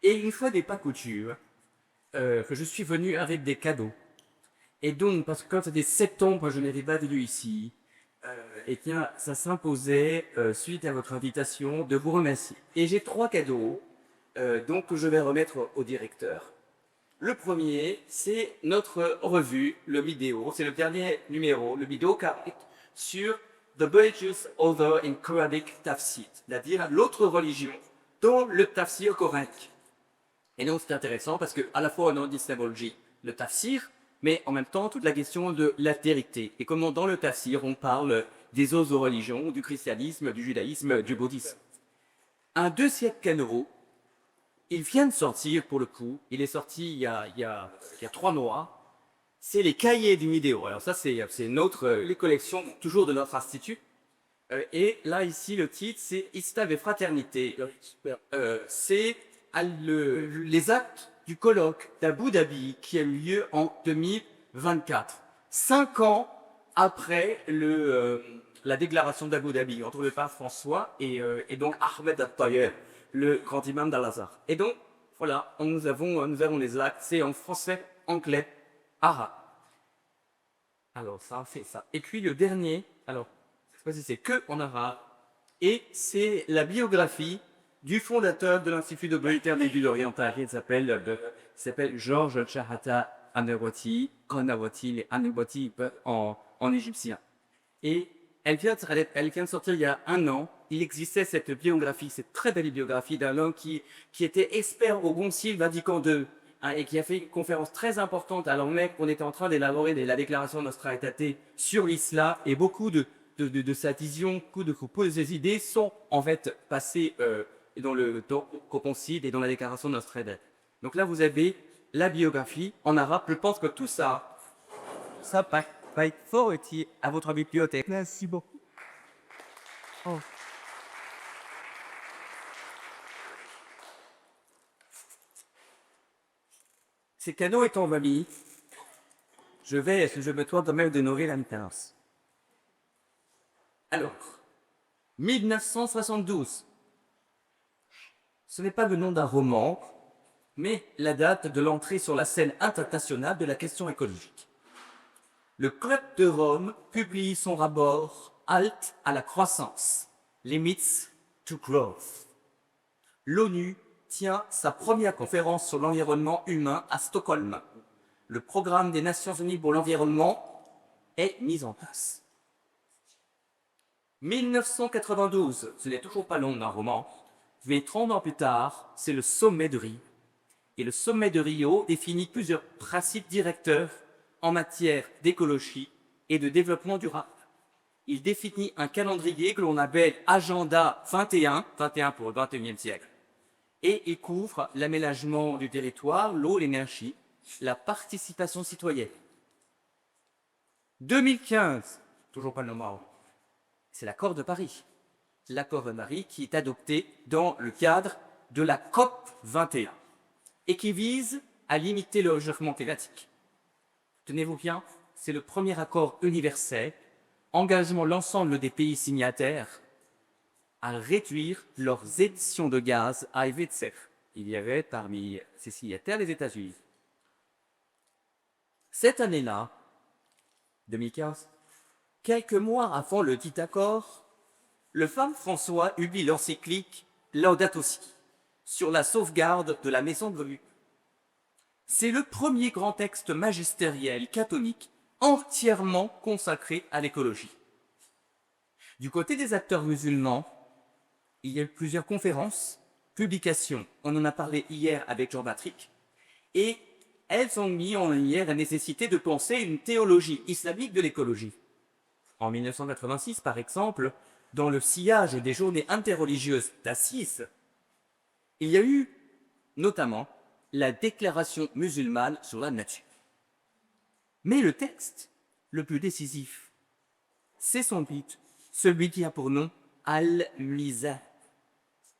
Et une fois n'est pas coutume, que je suis venu avec des cadeaux. Et donc, parce que quand c'était septembre, je n'étais pas venu ici, et bien, ça s'imposait, suite à votre invitation, de vous remercier. Et j'ai 3 cadeaux, donc, que je vais remettre au directeur. Le premier, c'est notre revue, le vidéo, c'est le dernier numéro, le vidéo 40, sur The Religious Other in Quranic Tafsir, c'est-à-dire l'autre religion dans le tafsir coranique. Et donc c'est intéressant parce que à la fois on en distingue le tafsir, mais en même temps toute la question de l'altérité. Et comment dans le tafsir on parle des autres religions, du christianisme, du judaïsme, du bouddhisme. Un deuxième canot, il vient de sortir pour le coup, il est sorti il y a 3 mois, c'est les cahiers du vidéo. Alors ça c'est les collections toujours de notre institut. Et là ici le titre c'est Islam et fraternité. C'est les actes du colloque d'Abu Dhabi qui a eu lieu en 2024. 5 ans après la déclaration d'Abu Dhabi entre le pape François et donc Ahmed Al-Tayeb, le grand imam d'Al-Azhar. Et donc, voilà, nous avons les actes, c'est en français, anglais, arabe. Alors, ça fait ça. Et puis le dernier, alors, je sais pas si c'est que en arabe, et c'est la biographie du fondateur de l'Institut de Méditerranée orientale, qui s'appelle Georges Chahata Anawati, en égyptien. Et elle vient de sortir il y a 1 an. Il existait cette biographie, cette très belle biographie d'un homme qui était expert au Concile Vatican II, hein, et qui a fait une conférence très importante alors même qu'on était en train d'élaborer la déclaration Nostra Aetate sur l'islam, et beaucoup de sa vision, beaucoup de ses idées sont en fait passées au Concile et dans la déclaration Nostra Aetate. Donc là, vous avez la biographie en arabe. Je pense que tout ça va être fort utile à votre bibliothèque. Merci beaucoup. Oh. Ces canaux étant validés, je me dois quand même de nourrir la maintenance. Alors, 1972. Ce n'est pas le nom d'un roman, mais la date de l'entrée sur la scène internationale de la question écologique. Le Club de Rome publie son rapport Halte à la croissance, Limits to Growth. L'ONU tient sa première conférence sur l'environnement humain à Stockholm. Le programme des Nations Unies pour l'environnement est mis en place. 1992, ce n'est toujours pas long d'un roman, mais 30 ans plus tard, c'est le sommet de Rio. Et le sommet de Rio définit plusieurs principes directeurs en matière d'écologie et de développement durable. Il définit un calendrier que l'on appelle Agenda 21 pour le 21e siècle. Et il couvre l'aménagement du territoire, l'eau, l'énergie, la participation citoyenne. 2015, toujours pas le moment, c'est l'accord de Paris. L'accord de Paris qui est adopté dans le cadre de la COP 21 et qui vise à limiter le réchauffement climatique. Tenez-vous bien, c'est le premier accord universel engageant l'ensemble des pays signataires à réduire leurs émissions de gaz à effet de serre. Il y avait parmi ces signataires les États-Unis. Cette année-là, 2015, quelques mois avant le dit accord, le pape François publie l'encyclique Laudato Si sur la sauvegarde de la maison de Dieu. C'est le premier grand texte magistériel catholique entièrement consacré à l'écologie. Du côté des acteurs musulmans, il y a eu plusieurs conférences, publications. On en a parlé hier avec Jean-Patrick. Et elles ont mis en lumière la nécessité de penser une théologie islamique de l'écologie. En 1986, par exemple, dans le sillage des journées interreligieuses d'Assise, il y a eu notamment la déclaration musulmane sur la nature. Mais le texte le plus décisif, c'est sans doute celui qui a pour nom Al-Mizan,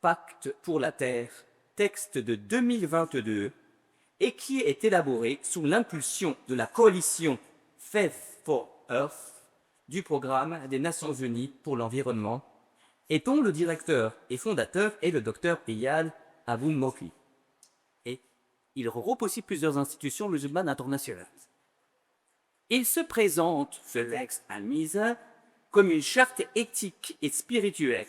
Pacte pour la Terre, texte de 2022, et qui est élaboré sous l'impulsion de la coalition Faith for Earth du programme des Nations Unies pour l'environnement, et dont le directeur et fondateur est le docteur Iyad Abou Mokri. Il regroupe aussi plusieurs institutions musulmanes internationales. Il se présente, ce texte Al-Mizan, comme une charte éthique et spirituelle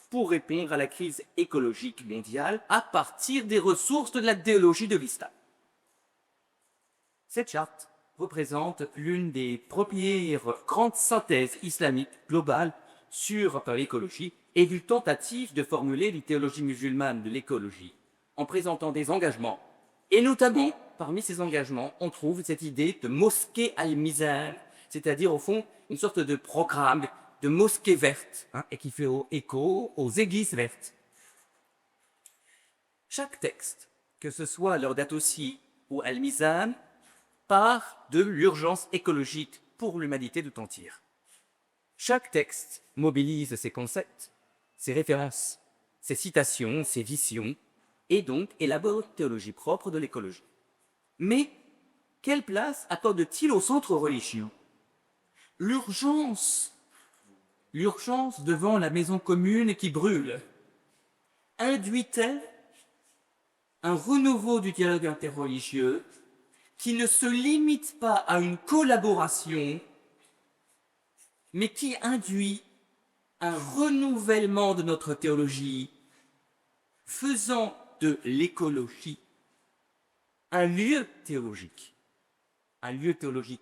pour répondre à la crise écologique mondiale à partir des ressources de la théologie de l'islam. Cette charte représente l'une des premières grandes synthèses islamiques globales sur l'écologie et d'une tentative de formuler une théologie musulmane de l'écologie en présentant des engagements. Et notamment, parmi ces engagements, on trouve cette idée de mosquée al-Mizan, c'est-à-dire au fond une sorte de programme de mosquée verte, et qui fait écho aux églises vertes. Chaque texte, que ce soit Laudato Si ou Al-Mizan, part de l'urgence écologique pour l'humanité tout entière. Chaque texte mobilise ses concepts, ses références, ses citations, ses visions, et donc élabore une théologie propre de l'écologie. Mais quelle place accorde-t-il au centre religieux? L'urgence devant la maison commune qui brûle, induit-elle un renouveau du dialogue interreligieux qui ne se limite pas à une collaboration, mais qui induit un renouvellement de notre théologie, faisant de l'écologie un lieu théologique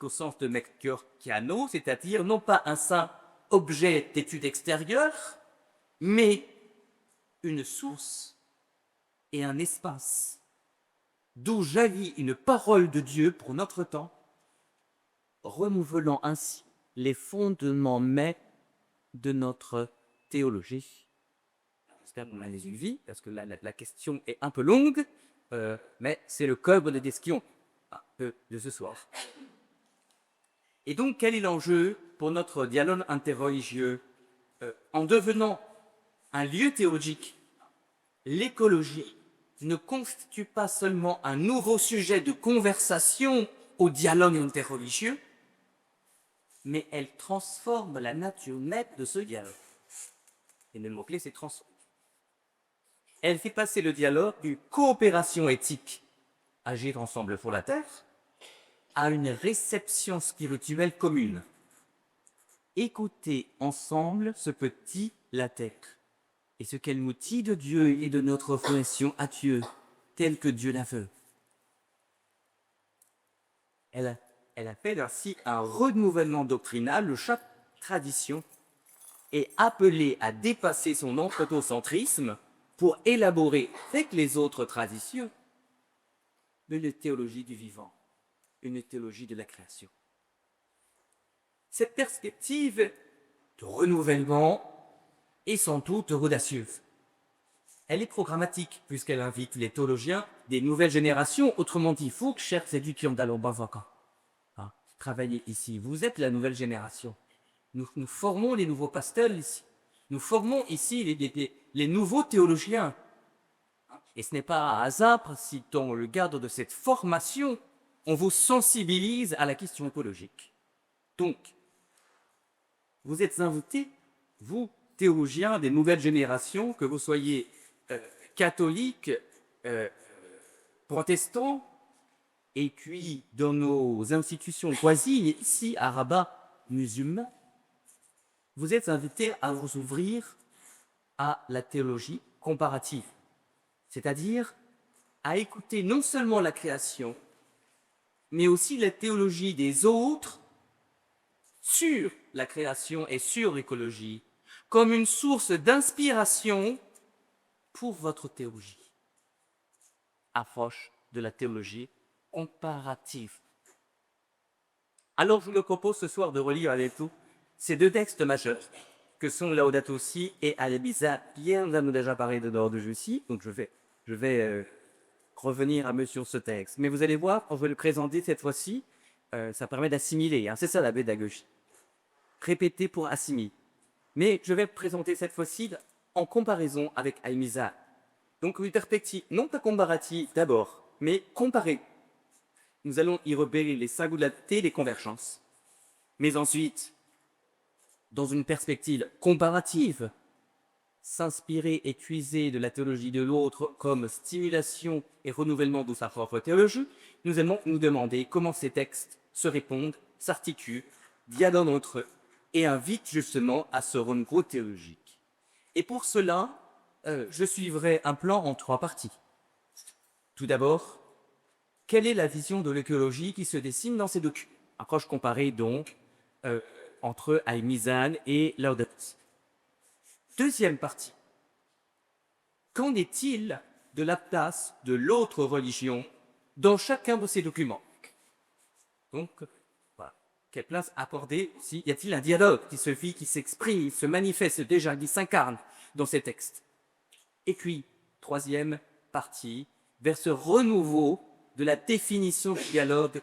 au sens de Mecchiorchiano, c'est-à-dire non pas un simple objet d'étude extérieure, mais une source et un espace d'où jaillit une parole de Dieu pour notre temps, renouvelant ainsi les fondements mêmes de notre théologie. J'espère qu'on a les suivis, parce que la question est un peu longue, mais c'est le cœur de la question de ce soir. Et donc, quel est l'enjeu pour notre dialogue interreligieux? En devenant un lieu théologique, l'écologie ne constitue pas seulement un nouveau sujet de conversation au dialogue interreligieux, mais elle transforme la nature même de ce dialogue. Et le mot-clé, c'est transformer. Elle fait passer le dialogue d'une coopération éthique, agir ensemble pour la terre, à une réception spirituelle commune. Écouter ensemble ce que dit la terre et ce qu'elle nous dit de Dieu et de notre relation à Dieu, telle que Dieu la veut. Elle appelle ainsi un renouvellement doctrinal de chaque tradition et appelée à dépasser son anthropocentrisme pour élaborer avec les autres traditions une théologie du vivant, une théologie de la création. Cette perspective de renouvellement est sans doute audacieuse. Elle est programmatique, puisqu'elle invite les théologiens des nouvelles générations. Autrement dit, vous, chers étudiants d'Alobavaka, travaillez ici. Vous êtes la nouvelle génération. Nous formons les nouveaux pasteurs ici. Nous formons ici les nouveaux théologiens. Et ce n'est pas un hasard si dans le cadre de cette formation, on vous sensibilise à la question écologique. Donc, vous êtes invités, vous, théologiens des nouvelles générations, que vous soyez catholiques, protestants, et puis dans nos institutions quasi, ici à Rabat, musulmans, vous êtes invités à vous ouvrir à la théologie comparative, c'est-à-dire à écouter non seulement la création, mais aussi la théologie des autres sur la création et sur l'écologie, comme une source d'inspiration pour votre théologie. Approche de la théologie comparative. Alors je vous propose ce soir de relire avec vous ces deux textes majeurs, que sont Laudato Si et Al-Mizan. Pierre nous a déjà parlé de l'ordre de Jussi, donc je vais revenir un peu sur ce texte. Mais vous allez voir, quand je vais le présenter cette fois-ci, ça permet d'assimiler, c'est ça la pédagogie. Répéter pour assimiler. Mais je vais le présenter cette fois-ci en comparaison avec Al-Mizan. Donc une perspective non pas comparative d'abord, mais comparée. Nous allons y repérer les singularités et les convergences. Mais ensuite, dans une perspective comparative, s'inspirer et puiser de la théologie de l'autre comme stimulation et renouvellement de sa propre théologie, nous allons nous demander comment ces textes se répondent, s'articulent, dialoguent entre eux et invitent justement à ce renouveau théologique. Et pour cela, je suivrai un plan en 3 parties. Tout d'abord, quelle est la vision de l'écologie qui se dessine dans ces documents? Approche comparée donc entre Al-Mizan et Laudato Si. Deuxième partie, qu'en est-il de la place de l'autre religion dans chacun de ces documents? Donc, voilà. Quelle place accorder aussi? Y a-t-il un dialogue qui se vit, qui s'exprime, se manifeste déjà, qui s'incarne dans ces textes? Et puis, troisième partie, vers ce renouveau de la définition du dialogue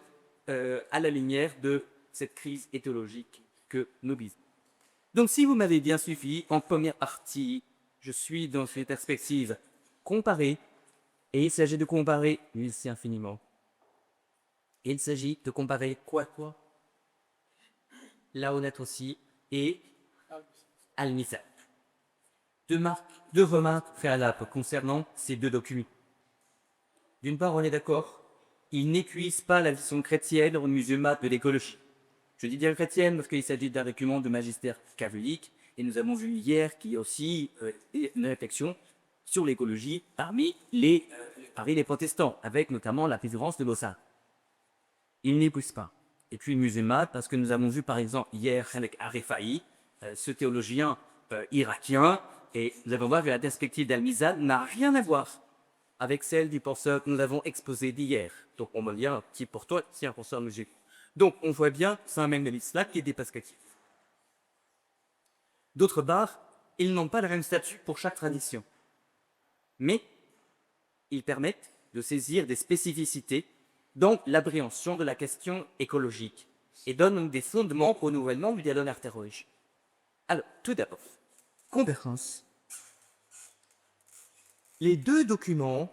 à la lumière de cette crise éthologique que nous vivons. Donc, si vous m'avez bien suivi, en première partie, je suis dans cette perspective comparée, et il s'agit de comparer, merci infiniment, il s'agit de comparer quoi? Laudato Si et Al-Mizan. Deux remarques préalables concernant ces 2 documents. D'une part, on est d'accord, ils n'épuisent pas la vision chrétienne ou musulmane de l'écologie. Je dis bien chrétienne parce qu'il s'agit d'un document de magistère catholique, et nous avons vu hier qu'il y a aussi une réflexion sur l'écologie parmi les protestants, avec notamment la préférence de Lausanne. Ils n'épuisent pas. Et puis musulmane, parce que nous avons vu par exemple hier avec Arifaï, ce théologien irakien, et nous avons vu que la perspective d'Al-Mizan n'a rien à voir avec celle du penseur que nous avons exposé d'hier. Donc on me dit un petit pour toi, c'est un penseur musulman. Donc on voit bien, c'est un même de l'islam qui est des perspectives. D'autre part, ils n'ont pas le même statut pour chaque tradition. Mais ils permettent de saisir des spécificités dans l'appréhension de la question écologique et donnent des fondements au renouvellement du dialogue interreligieux. Alors, tout d'abord, conférence. Les 2 documents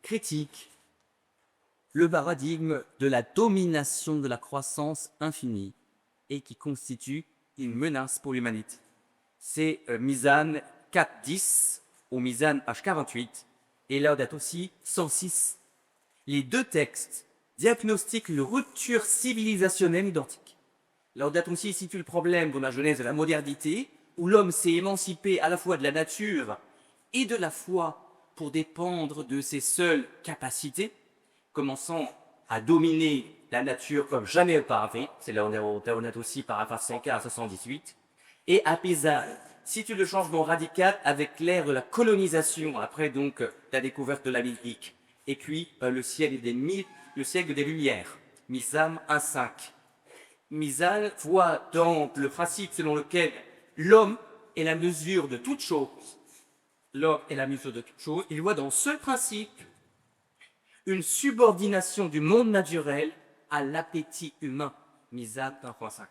critiquent le paradigme de la domination de la croissance infinie et qui constitue une menace pour l'humanité. C'est Mizan 4.10 ou Mizan H48 et Laudato Si 106. Les 2 textes diagnostiquent une rupture civilisationnelle identique. Laudato Si situe le problème de la genèse de la modernité, où l'homme s'est émancipé à la fois de la nature et de la foi pour dépendre de ses seules capacités, commençant à dominer la nature comme jamais auparavant, c'est Laudato Si paragraphe 5 à 78, et Al-Mizan situe le changement radical avec l'ère de la colonisation, après donc la découverte de l'Amérique, et puis le siècle des Lumières, Mizan 1.5. Mizan voit dans le principe selon lequel l'homme est la mesure de toute chose, il voit dans ce principe une subordination du monde naturel à l'appétit humain, Mizan 1.5.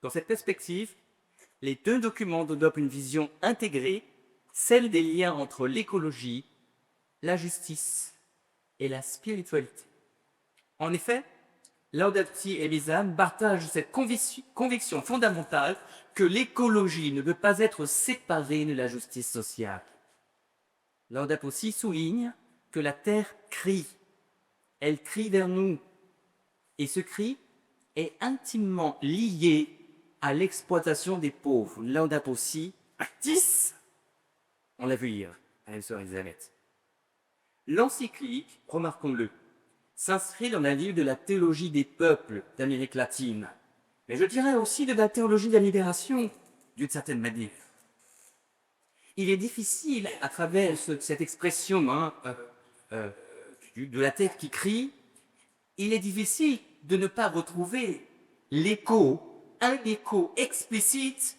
Dans cette perspective, les 2 documents développent une vision intégrée, celle des liens entre l'écologie, la justice et la spiritualité. En effet, Laudato Si et Mizan partagent cette conviction fondamentale que l'écologie ne peut pas être séparée de la justice sociale. Laudato Si souligne que la terre crie, elle crie vers nous, et ce cri est intimement lié à l'exploitation des pauvres. Laudato Si 10, on l'a vu hier, à la sœur Elisabeth. L'encyclique, remarquons-le, s'inscrit dans la ligne de la théologie des peuples d'Amérique latine, mais je dirais aussi de la théologie de la libération, d'une certaine manière. Il est difficile, à travers cette expression de la terre qui crie, il est difficile de ne pas retrouver un écho explicite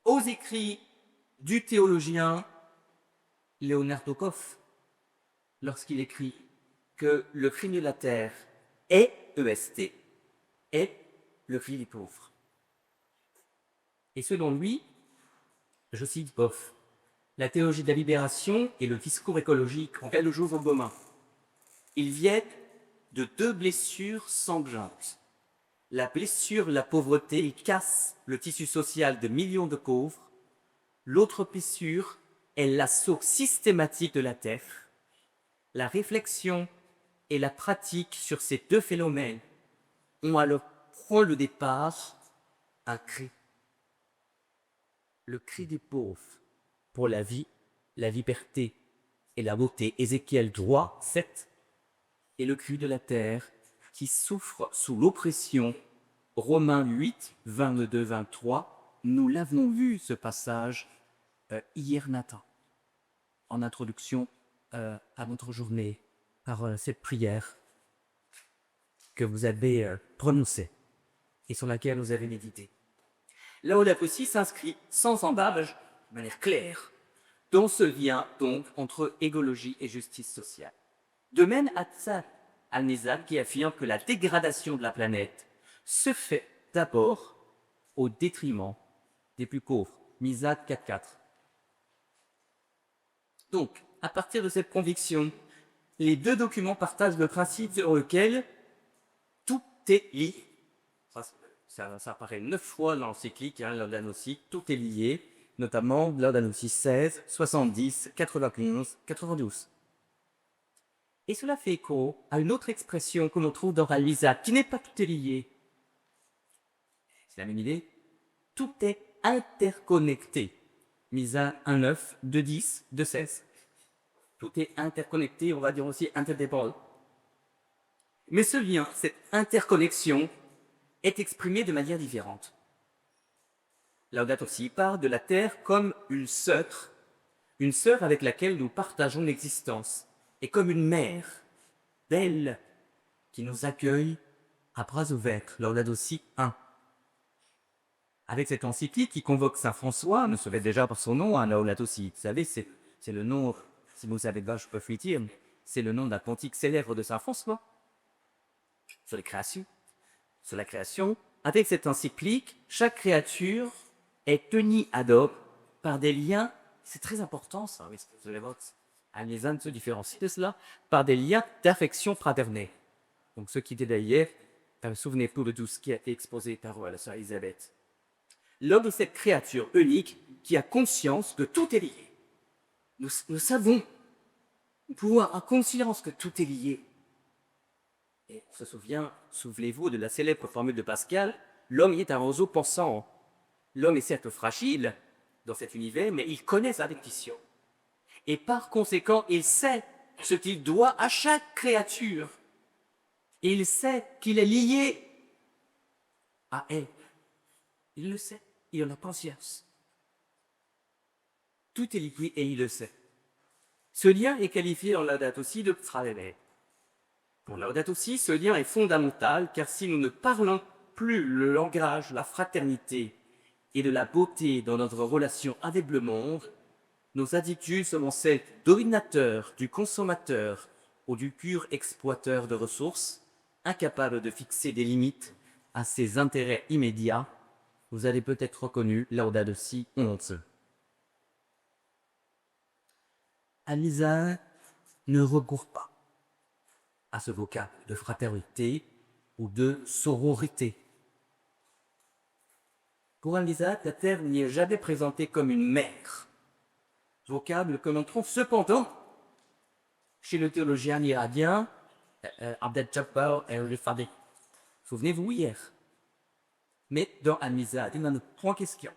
aux écrits du théologien Leonardo Koff, lorsqu'il écrit que le cri de la terre est EST, est le cri des pauvres. Et selon lui, je cite Koff, la théologie de la libération et le discours écologique ont quelque chose en commun. Ils viennent de 2 blessures sanglantes. La blessure de la pauvreté casse le tissu social de millions de pauvres, L'autre fissure est l'assaut systématique de la terre. La réflexion et la pratique sur ces deux phénomènes ont alors point le départ un cri. Le cri des pauvres pour la vie, la liberté et la beauté. Ézéchiel 3, 7. Et le cri de la terre qui souffre sous l'oppression. Romains 8, 22, 23. Nous l'avons vu ce passage hier matin en introduction à votre journée par cette prière que vous avez prononcée et sur laquelle vous avez médité. Laudato aussi s'inscrit sans embâche, de manière claire, dans ce lien donc entre écologie et justice sociale. De même, Hassan al-Nizam qui affirme que la dégradation de la planète se fait d'abord au détriment des plus pauvres. Mizad 4.4. Donc, à partir de cette conviction, les deux documents partagent le principe sur lequel tout est lié. Ça apparaît 9 fois dans l'encyclique, Laudato si, tout est lié, notamment Laudato si 16, 70, 91, 92. Et cela fait écho à une autre expression que l'on trouve dans Al-Mizan, qui n'est pas tout est lié. C'est la même idée. Tout est interconnecté. Mizan 1.9, 2.10, 2.16. Tout est interconnecté, on va dire aussi interdépendant. Mais ce lien, cette interconnexion, est exprimé de manière différente. Laudato si parle de la Terre comme une sœur avec laquelle nous partageons l'existence, et comme une mère, belle, qui nous accueille à bras ouverts. Laudato si 1. Avec cette encyclique qui convoque Saint François, nous savez déjà par son nom, Laudato si. Vous savez, c'est le nom, si vous savez pas, je peux vous le dire, c'est le nom d'un pontife célèbre de Saint François, sur les créations. Sur la création, avec cette encyclique, chaque créature est unie ad hoc par des liens, c'est très important ça, oui, je l'évoque, Al-Mizan se différencie de cela, par des liens d'affection fraternelle. Donc ceux qui étaient d'ailleurs, souvenez-vous de tout ce qui a été exposé par la sœur Elisabeth. L'homme est cette créature unique qui a conscience que tout est lié. Nous savons, nous pouvons avoir conscience que tout est lié. Et on se souvient, souvenez-vous de la célèbre formule de Pascal, l'homme est un roseau pensant. L'homme est certes fragile dans cet univers, mais il connaît sa définition. Et par conséquent, il sait ce qu'il doit à chaque créature. Et il sait qu'il est lié à elle. Il le sait, il en a conscience. Tout est lié et il le sait. Ce lien est qualifié dans Laudato si de fraternel. Pour Laudato si, ce lien est fondamental, car si nous ne parlons plus le langage, la fraternité et de la beauté dans notre relation avec le monde, nos attitudes seront celles du dominateur, du consommateur ou du pur exploiteur de ressources, incapable de fixer des limites à ses intérêts immédiats. Vous avez peut-être reconnu Laudato si 11. Al-Mizan ne recourt pas à ce vocable de fraternité ou de sororité. Pour Al-Mizan, la terre n'y est jamais présentée comme une mère, vocable que l'on trouve cependant chez le théologien iranien Abdel Jabbar el-Rifadi. Souvenez-vous hier. Mais dans Al-Mizan, il n'en est point question.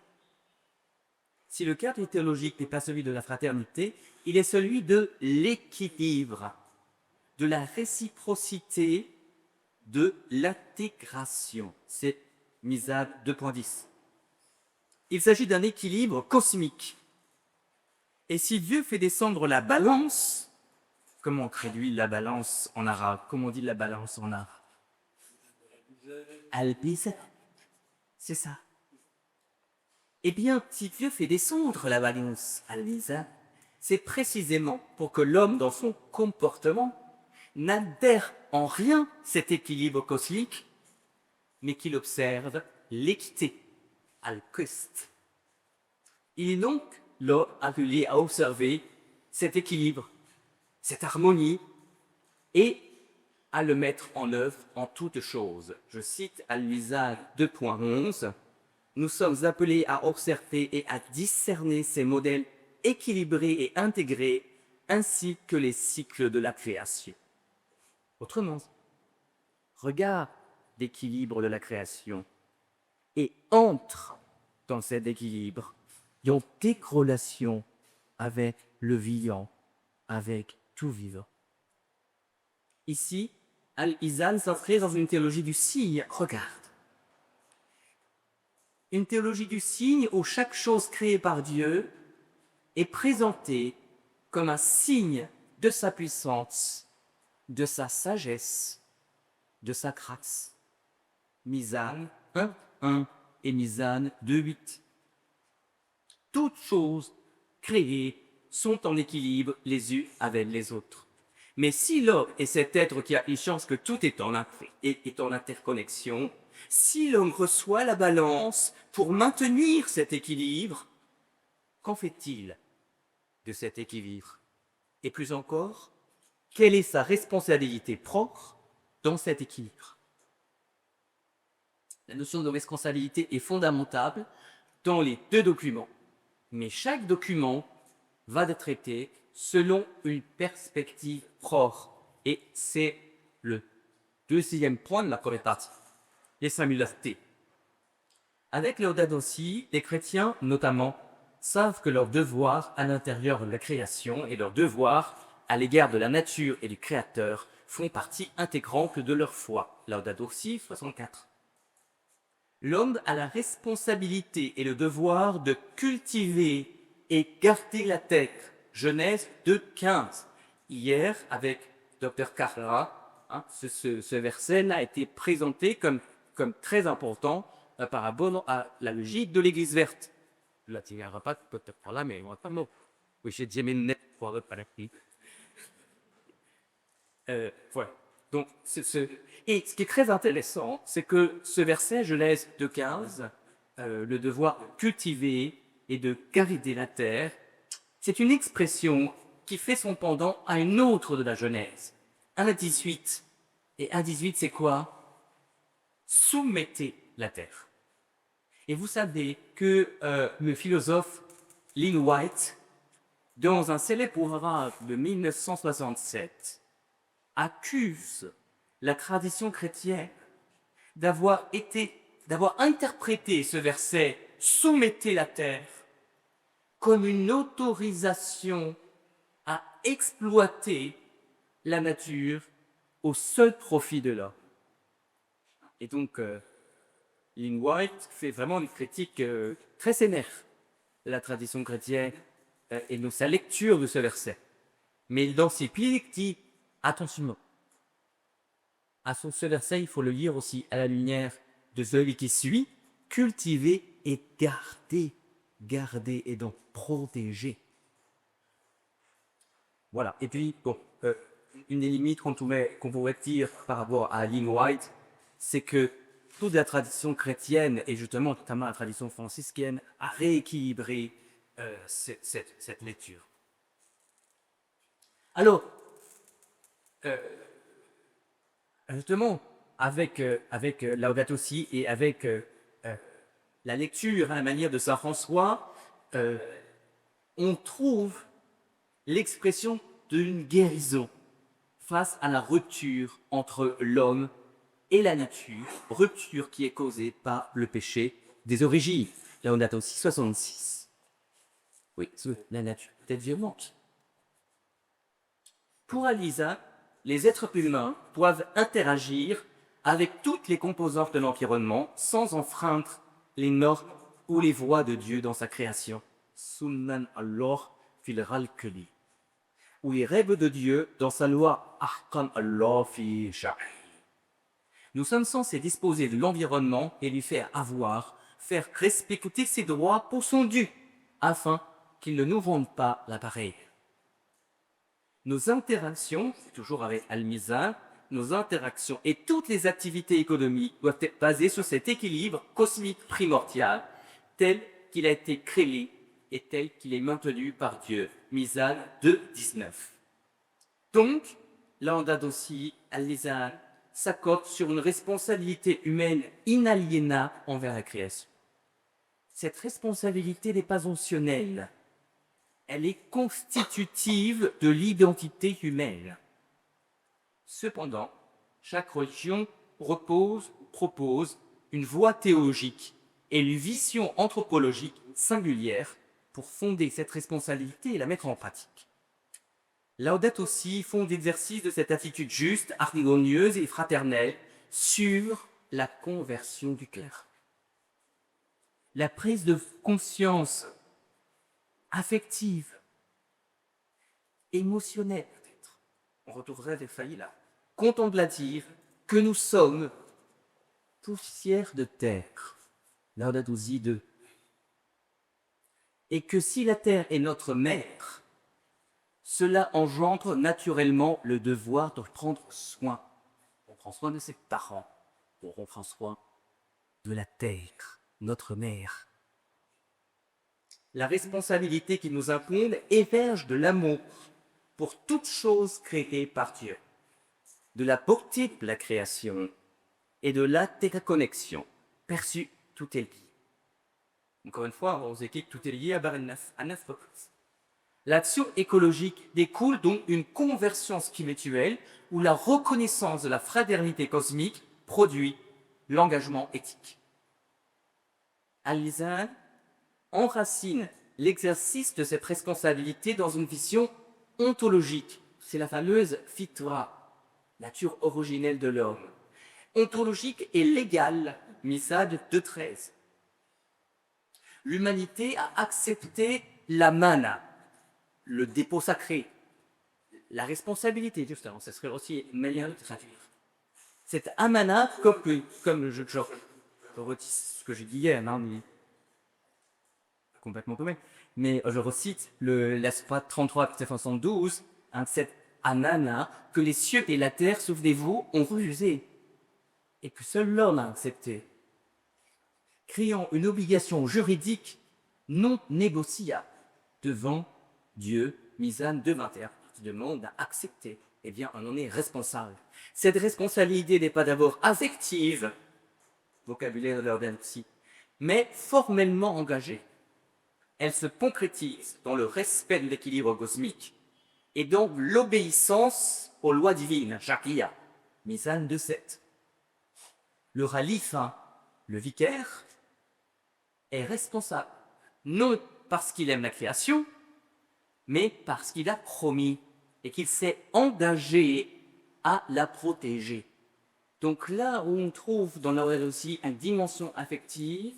Si le cadre théologique n'est pas celui de la fraternité, il est celui de l'équilibre, de la réciprocité, de l'intégration. C'est Mizan 2.10. Il s'agit d'un équilibre cosmique. Et si Dieu fait descendre la balance, comment on traduit la balance en arabe? Comment on dit la balance en arabe? Al-Mizan. C'est ça. Eh bien, si Dieu fait descendre la balance Al-Mizan, c'est précisément pour que l'homme, dans son comportement, n'adhère en rien cet équilibre cosmique, mais qu'il observe l'équité, al-qist. Il est donc l'homme appelé à observer cet équilibre, cette harmonie, et à le mettre en œuvre en toutes choses. Je cite Al-Mizan 2.11, nous sommes appelés à observer et à discerner ces modèles équilibrés et intégrés, ainsi que les cycles de la création. Autrement, regarde l'équilibre de la création et entre dans cet équilibre, dans tes relations avec le vivant, avec tout vivant. Ici, Al-Izan s'inscrit dans une théologie du signe. Regarde. Une théologie du signe où chaque chose créée par Dieu est présentée comme un signe de sa puissance, de sa sagesse, de sa grâce. Mizan 1 et Mizan 2:8. Toutes choses créées sont en équilibre les unes avec les autres. Mais si l'homme est cet être qui a une chance que tout est en interconnexion, si l'homme reçoit la balance pour maintenir cet équilibre, qu'en fait-il de cet équilibre? Et plus encore, quelle est sa responsabilité propre dans cet équilibre? La notion de responsabilité est fondamentale dans les deux documents, mais chaque document va être traité selon une perspective propre. Et c'est le deuxième point de la convertation, les similarités. Avec Laudato Si, les chrétiens, notamment, savent que leur devoir à l'intérieur de la création et leur devoir à l'égard de la nature et du Créateur font partie intégrante de leur foi. Laudato Si 64. L'homme a la responsabilité et le devoir de cultiver et garder la terre. Genèse 2:15. Hier, avec Dr Carrera, ce verset a été présenté comme très important par rapport à la logique de l'Église verte. Je la tirerai pas peut-être par là, mais on va pas mot. Oui, j'ai dit net pour le parapluie. Voilà. Donc, et ce qui est très intéressant, c'est que ce verset, Genèse 2:15, le devoir de cultiver et de garder la terre, c'est une expression qui fait son pendant à une autre de la Genèse, 1:18. Et 1:18, c'est quoi? Soumettez la terre. Et vous savez que le philosophe Lynn White, dans un célèbre ouvrage de 1967, accuse la tradition chrétienne d'avoir interprété ce verset « Soumettez la terre » comme une autorisation à exploiter la nature au seul profit de l'homme. Et donc, Lynn White fait vraiment une critique très sévère de la tradition chrétienne et de sa lecture de ce verset. Mais dans ses pieds, il dit attention, à ce verset, il faut le lire aussi à la lumière de celui qui suit, cultiver et garder et donc protéger. Voilà. Et puis, bon, une des limites qu'on pourrait dire par rapport à Lynn White, c'est que toute la tradition chrétienne, et justement notamment la tradition franciscaine, a rééquilibré cette lecture. Alors, justement, avec Laudato Si et avec la lecture, la manière de Saint François, on trouve l'expression d'une guérison face à la rupture entre l'homme et la nature, rupture qui est causée par le péché des origines. Laudato Si 66. Oui, la nature est violente. Pour Al-Izan, les êtres humains doivent interagir avec toutes les composantes de l'environnement sans enfreindre les normes ou les voies de Dieu dans sa création. Sunnan Allah fil khalqi. Ou les règles de Dieu dans sa loi Ahkam Allah fi sha'i. Nous sommes censés disposer de l'environnement et lui faire respecter ses droits pour son dû, afin qu'il ne nous rende pas l'appareil. Nos interactions, c'est toujours avec Al-Mizan, nos interactions et toutes les activités économiques doivent être basées sur cet équilibre cosmique primordial tel qu'il a été créé et tel qu'il est maintenu par Dieu. Mizan 2:19. Donc, Laudato Si, Al-Izan s'accorde sur une responsabilité humaine inaliénable envers la création. cette responsabilité n'est pas optionnelle. Elle est constitutive de l'identité humaine. Cependant, chaque religion propose une voie théologique et une vision anthropologique singulière pour fonder cette responsabilité et la mettre en pratique. Laudato Si font l'exercice de cette attitude juste, harmonieuse et fraternelle sur la conversion du cœur. La prise de conscience affective, émotionnelle peut-être, on retrouverait des failles là, contemplative, que nous sommes poussière de terre, Laudato Si 2, et que si la terre est notre mère, cela engendre naturellement le devoir de prendre soin. On prend soin de ses parents, on prend soin de la terre, notre mère. La responsabilité qui nous incombe héberge de l'amour pour toute chose créée par Dieu, de la beauté de la création et de l'interconnexion perçue, tout est lié. Encore une fois, on dit que tout est lié à neuf reprises. L'action écologique découle donc d'une conversion spirituelle où la reconnaissance de la fraternité cosmique produit l'engagement éthique. Al-Mizan enracine l'exercice de cette responsabilité dans une vision ontologique. C'est la fameuse fitra, nature originelle de l'homme. Ontologique et légale, Misad 2.13. L'humanité a accepté la mana, le dépôt sacré, la responsabilité, justement, ce serait aussi une manière de traduire. Cette amana, comme je recite ce que j'ai dit hier, hein, mais complètement paumé, mais je recite la Sourate 33, verset 72, hein, cette amana que les cieux et la terre, souvenez-vous, ont refusé, et que seul l'homme a accepté, créant une obligation juridique non négociable devant Dieu, Mizan 2.21, qui demande à accepter, eh bien, on en est responsable. Cette responsabilité n'est pas d'abord affective, vocabulaire de Laudato Si, mais formellement engagée. Elle se concrétise dans le respect de l'équilibre cosmique et dans l'obéissance aux lois divines, Sharia, Mizan 2.7. Le khalifa, le vicaire, est responsable, non parce qu'il aime la création, mais parce qu'il a promis et qu'il s'est engagé à la protéger. Donc là où on trouve dans Laudato Si une dimension affective,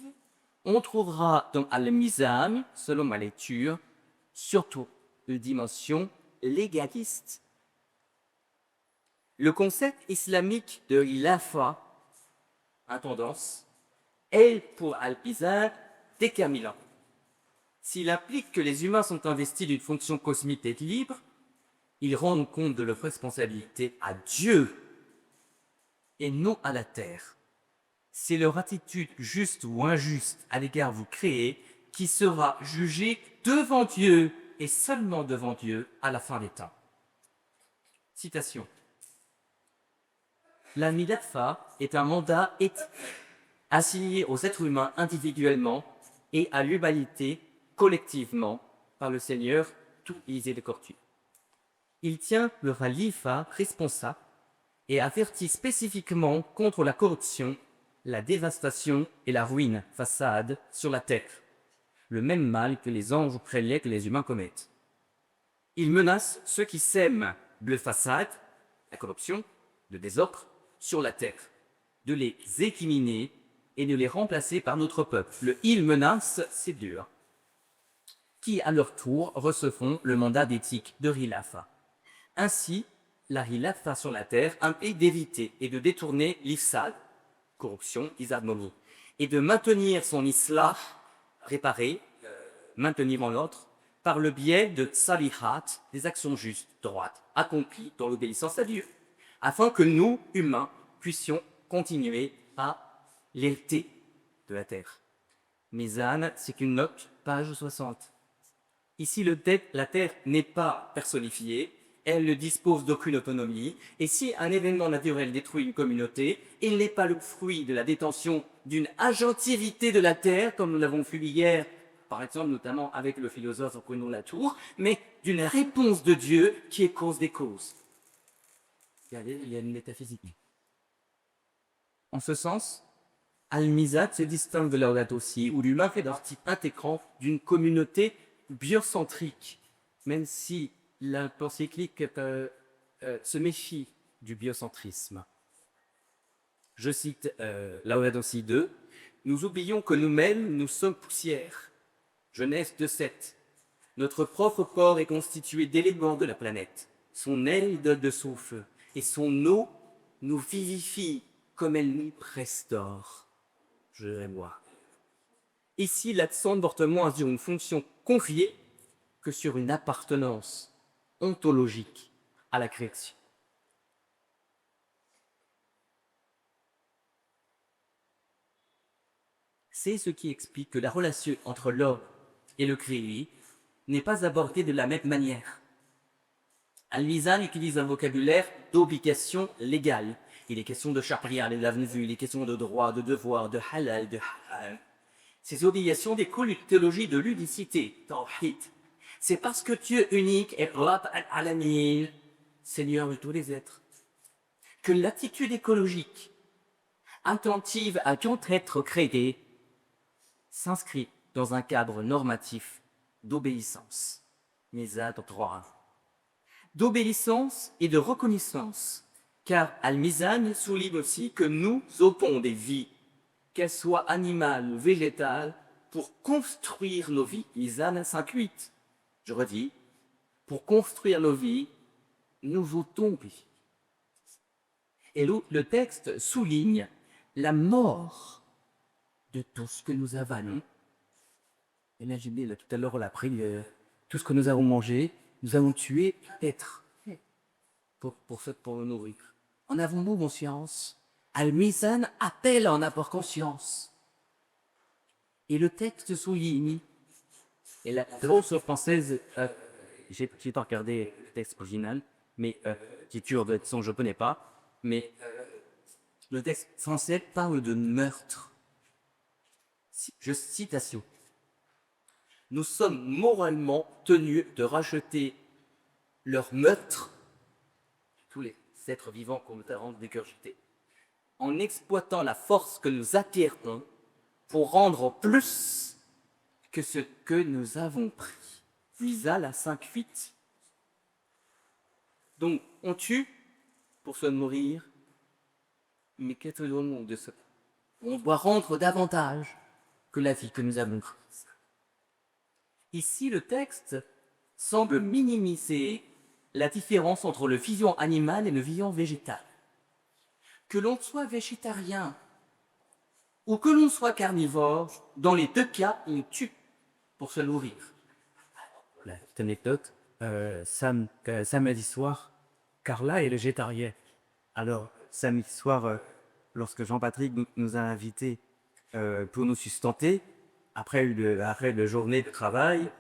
on trouvera dans Al-Mizan, selon ma lecture, surtout une dimension légaliste. Le concept islamique de khilafa, intendance, est pour Al-Mizan déterminant. S'il implique que les humains sont investis d'une fonction cosmique d'équilibre, ils rendent compte de leur responsabilité à Dieu et non à la terre. C'est leur attitude juste ou injuste à l'égard vous créez qui sera jugée devant Dieu et seulement devant Dieu à la fin des temps. Citation. La Milatfa est un mandat éthique assigné aux êtres humains individuellement et à l'humanité collectivement par le Seigneur tout Isé de Cortu. Il tient le khalifa responsable et avertit spécifiquement contre la corruption, la dévastation et la ruine, façade, sur la terre, le même mal que les anges prélaient que les humains commettent. Il menace ceux qui sèment le façade, la corruption, le désordre, sur la terre, de les éliminer et de les remplacer par notre peuple. Le « il menace », c'est dur. Qui, à leur tour, recevront le mandat d'éthique de Khilafa. Ainsi, la Khilafa sur la terre implique d'éviter et de détourner l'ifsad, corruption, disharmonie, et de maintenir son islah, réparé, maintenir en l'autre, par le biais de salihat, des actions justes, droites, accomplies dans l'obéissance à Dieu, afin que nous, humains, puissions continuer à l'hériter de la terre. Mizan, c'est qu'une note, page 60. Ici, la terre n'est pas personnifiée, elle ne dispose d'aucune autonomie, et si un événement naturel détruit une communauté, il n'est pas le fruit de la détention d'une agentivité de la Terre, comme nous l'avons vu hier, par exemple notamment avec le philosophe Renaud Latour, mais d'une réponse de Dieu qui est cause des causes. Regardez, il y a une métaphysique. En ce sens, Al-Mizan se distingue de Laudato Si, où l'humain fait partie intégrante d'une communauté biocentrique, même si la pensée cyclique se méfie du biocentrisme. Je cite Laudato Si 2, « Nous oublions que nous-mêmes, nous sommes poussière. » Genèse 2.7. Notre propre corps est constitué d'éléments de la planète. Son aile donne de son feu, et son eau nous vivifie comme elle nous restaure. Je vais voir. Ici, l'accent porte moins sur une fonction confiée que sur une appartenance ontologique à la création. C'est ce qui explique que la relation entre l'homme et le créé n'est pas abordée de la même manière. Al-Mizan utilise un vocabulaire d'obligation légale. Il est question de charia, de l'avenue, il est question de droit, de devoir, de halal, de haram. Ces obligations découlent d'une théologie de l'unicité, tawhid. C'est parce que Dieu unique est Rabb al-Alamin, Seigneur de tous les êtres, que l'attitude écologique, attentive à tout être créé, s'inscrit dans un cadre normatif d'obéissance. Mizan 3. D'obéissance et de reconnaissance, car Al-Mizan souligne aussi que nous optons des vies, qu'elles soient animales ou végétales, pour construire nos vies. Mizan 5.8. Je redis, pour construire nos vies, nous votons des vies. Et le texte souligne la mort de tout ce que nous avalons. Imaginez, là, tout à l'heure, on l'a pris, tout ce que nous avons mangé, nous avons tué être pour nous nourrir. En avons-nous conscience? Al-Mizan appelle à en avoir conscience. Et le texte souligne, et la traduction française, j'ai pas regardé le texte original, mais l'écriture de son je ne connais pas, mais le texte français parle de meurtre. Je citation. Nous sommes moralement tenus de racheter leur meurtre, tous les êtres vivants qu'on nous a dégurgités, en exploitant la force que nous acquérons pour rendre plus que ce que nous avons pris. Visa la 5.8. Donc, on tue pour se nourrir, mais qu'est-ce le nom de ce? On doit rendre davantage que la vie que nous avons prise. Ici, le texte semble minimiser la différence entre le vivant animal et le vivant végétal. Que l'on soit végétarien ou que l'on soit carnivore, dans les deux cas, on tue pour se nourrir. La petite anecdote, samedi soir, Carla est végétarienne. Alors, samedi soir, lorsque Jean-Patrick nous a invités pour nous sustenter, après une journée de travail,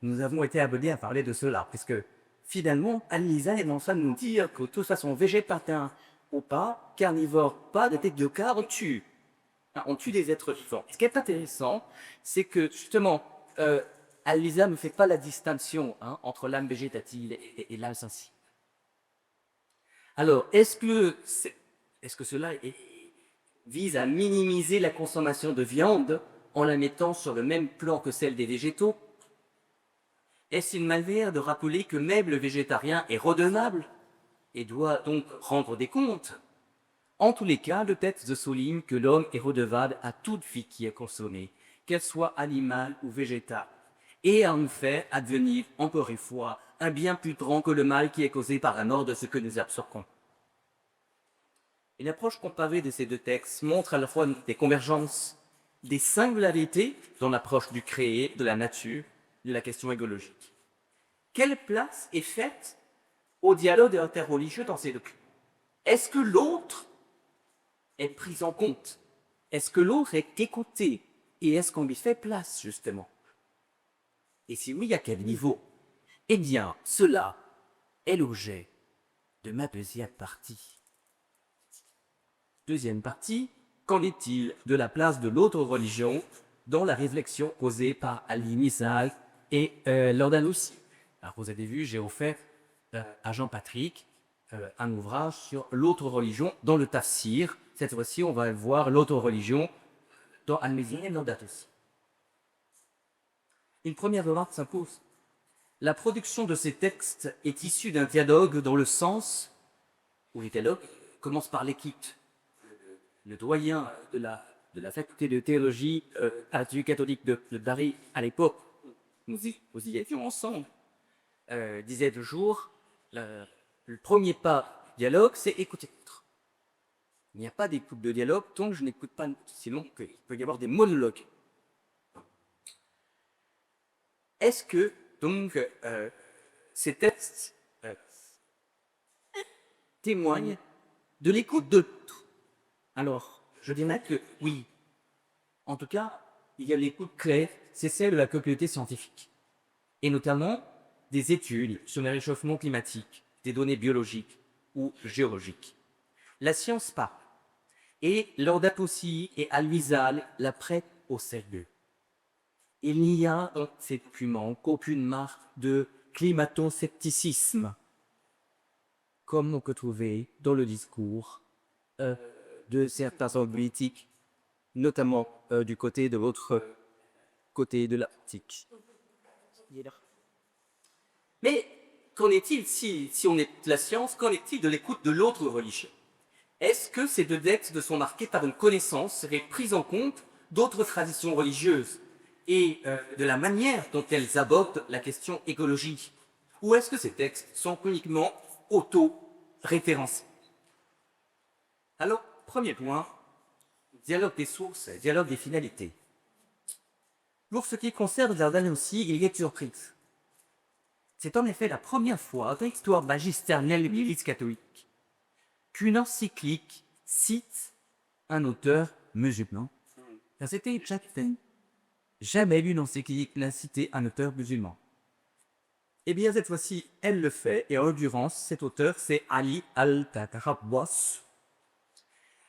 nous avons été abonnés à parler de cela, puisque finalement, Al-Mizan est en train de nous dire que de toute façon, végétarien ou pas, carnivore pas, de tête de car, on tue. On tue des êtres vivants. Ce qui est intéressant, c'est que justement, Al-Mizan ne fait pas la distinction entre l'âme végétative et l'âme sensible. Alors, est-ce que cela vise à minimiser la consommation de viande en la mettant sur le même plan que celle des végétaux? Est-ce une manière de rappeler que même le végétarien est redevable et doit donc rendre des comptes? En tous les cas, le texte souligne que l'homme est redevable à toute vie qui est consommée, qu'elle soit animale ou végétale, et en fait advenir, encore une fois, un bien plus grand que le mal qui est causé par la mort de ce que nous absorbons. Une approche comparée de ces deux textes montre à la fois des convergences, des singularités dans l'approche du créé, de la nature, de la question écologique. Quelle place est faite au dialogue interreligieux dans ces documents? Est-ce que l'autre est pris en compte? Est-ce que l'autre est écouté? Et est-ce qu'on lui fait place, justement? Et si oui, à quel niveau? Eh bien, cela est l'objet de ma deuxième partie. Deuxième partie, qu'en est-il de la place de l'autre religion dans la réflexion posée par Al-Misal et Lordalousi? Alors vous avez vu, j'ai offert à Jean-Patrick un ouvrage sur l'autre religion dans le tafsir. Cette fois-ci, on va voir l'autre religion dans Al-Mizan et Lordalousi. Une première remarque s'impose. La production de ces textes est issue d'un dialogue dans le sens où les dialogues commencent par l'équite. Le doyen de la faculté de théologie du catholique de Paris à l'époque, nous y étions ensemble, disait toujours, le premier pas du dialogue, c'est écouter l'autre. Il n'y a pas d'écoute de dialogue tant que je n'écoute pas, sinon il peut y avoir des monologues. Est-ce que, donc, ces textes témoignent de l'écoute de l'autre? Alors, je dirais que oui. En tout cas, il y a l'écoute claire, c'est celle de la communauté scientifique. Et notamment des études sur le réchauffement climatique, des données biologiques ou géologiques. La science parle. Et Laudato Si et Al-Misal la prêtent au sérieux. Il n'y a dans ces documents qu'aucune marque de climato-scepticisme, comme on peut trouver dans le discours de certains hommes politiques, notamment du côté de l'autre côté de l'Atlantique. Mais qu'en est-il, si on est de la science, qu'en est-il de l'écoute de l'autre religion? Est-ce que ces deux textes sont marqués par une connaissance et prise en compte d'autres traditions religieuses et de la manière dont elles abordent la question écologique? Ou est-ce que ces textes sont uniquement auto-référencés? Alors, premier point, dialogue des sources, dialogue des finalités. Pour ce qui concerne Lordalousi, il y a une surprise. C'est en effet la première fois dans l'histoire magistérielle de l'Église catholique qu'une encyclique cite un auteur musulman. Ça c'était jamais lu une encyclique n'a cité un auteur musulman. Eh bien, cette fois-ci, elle le fait, et en l'occurrence, cet auteur, c'est Ali al-Tatarabwas.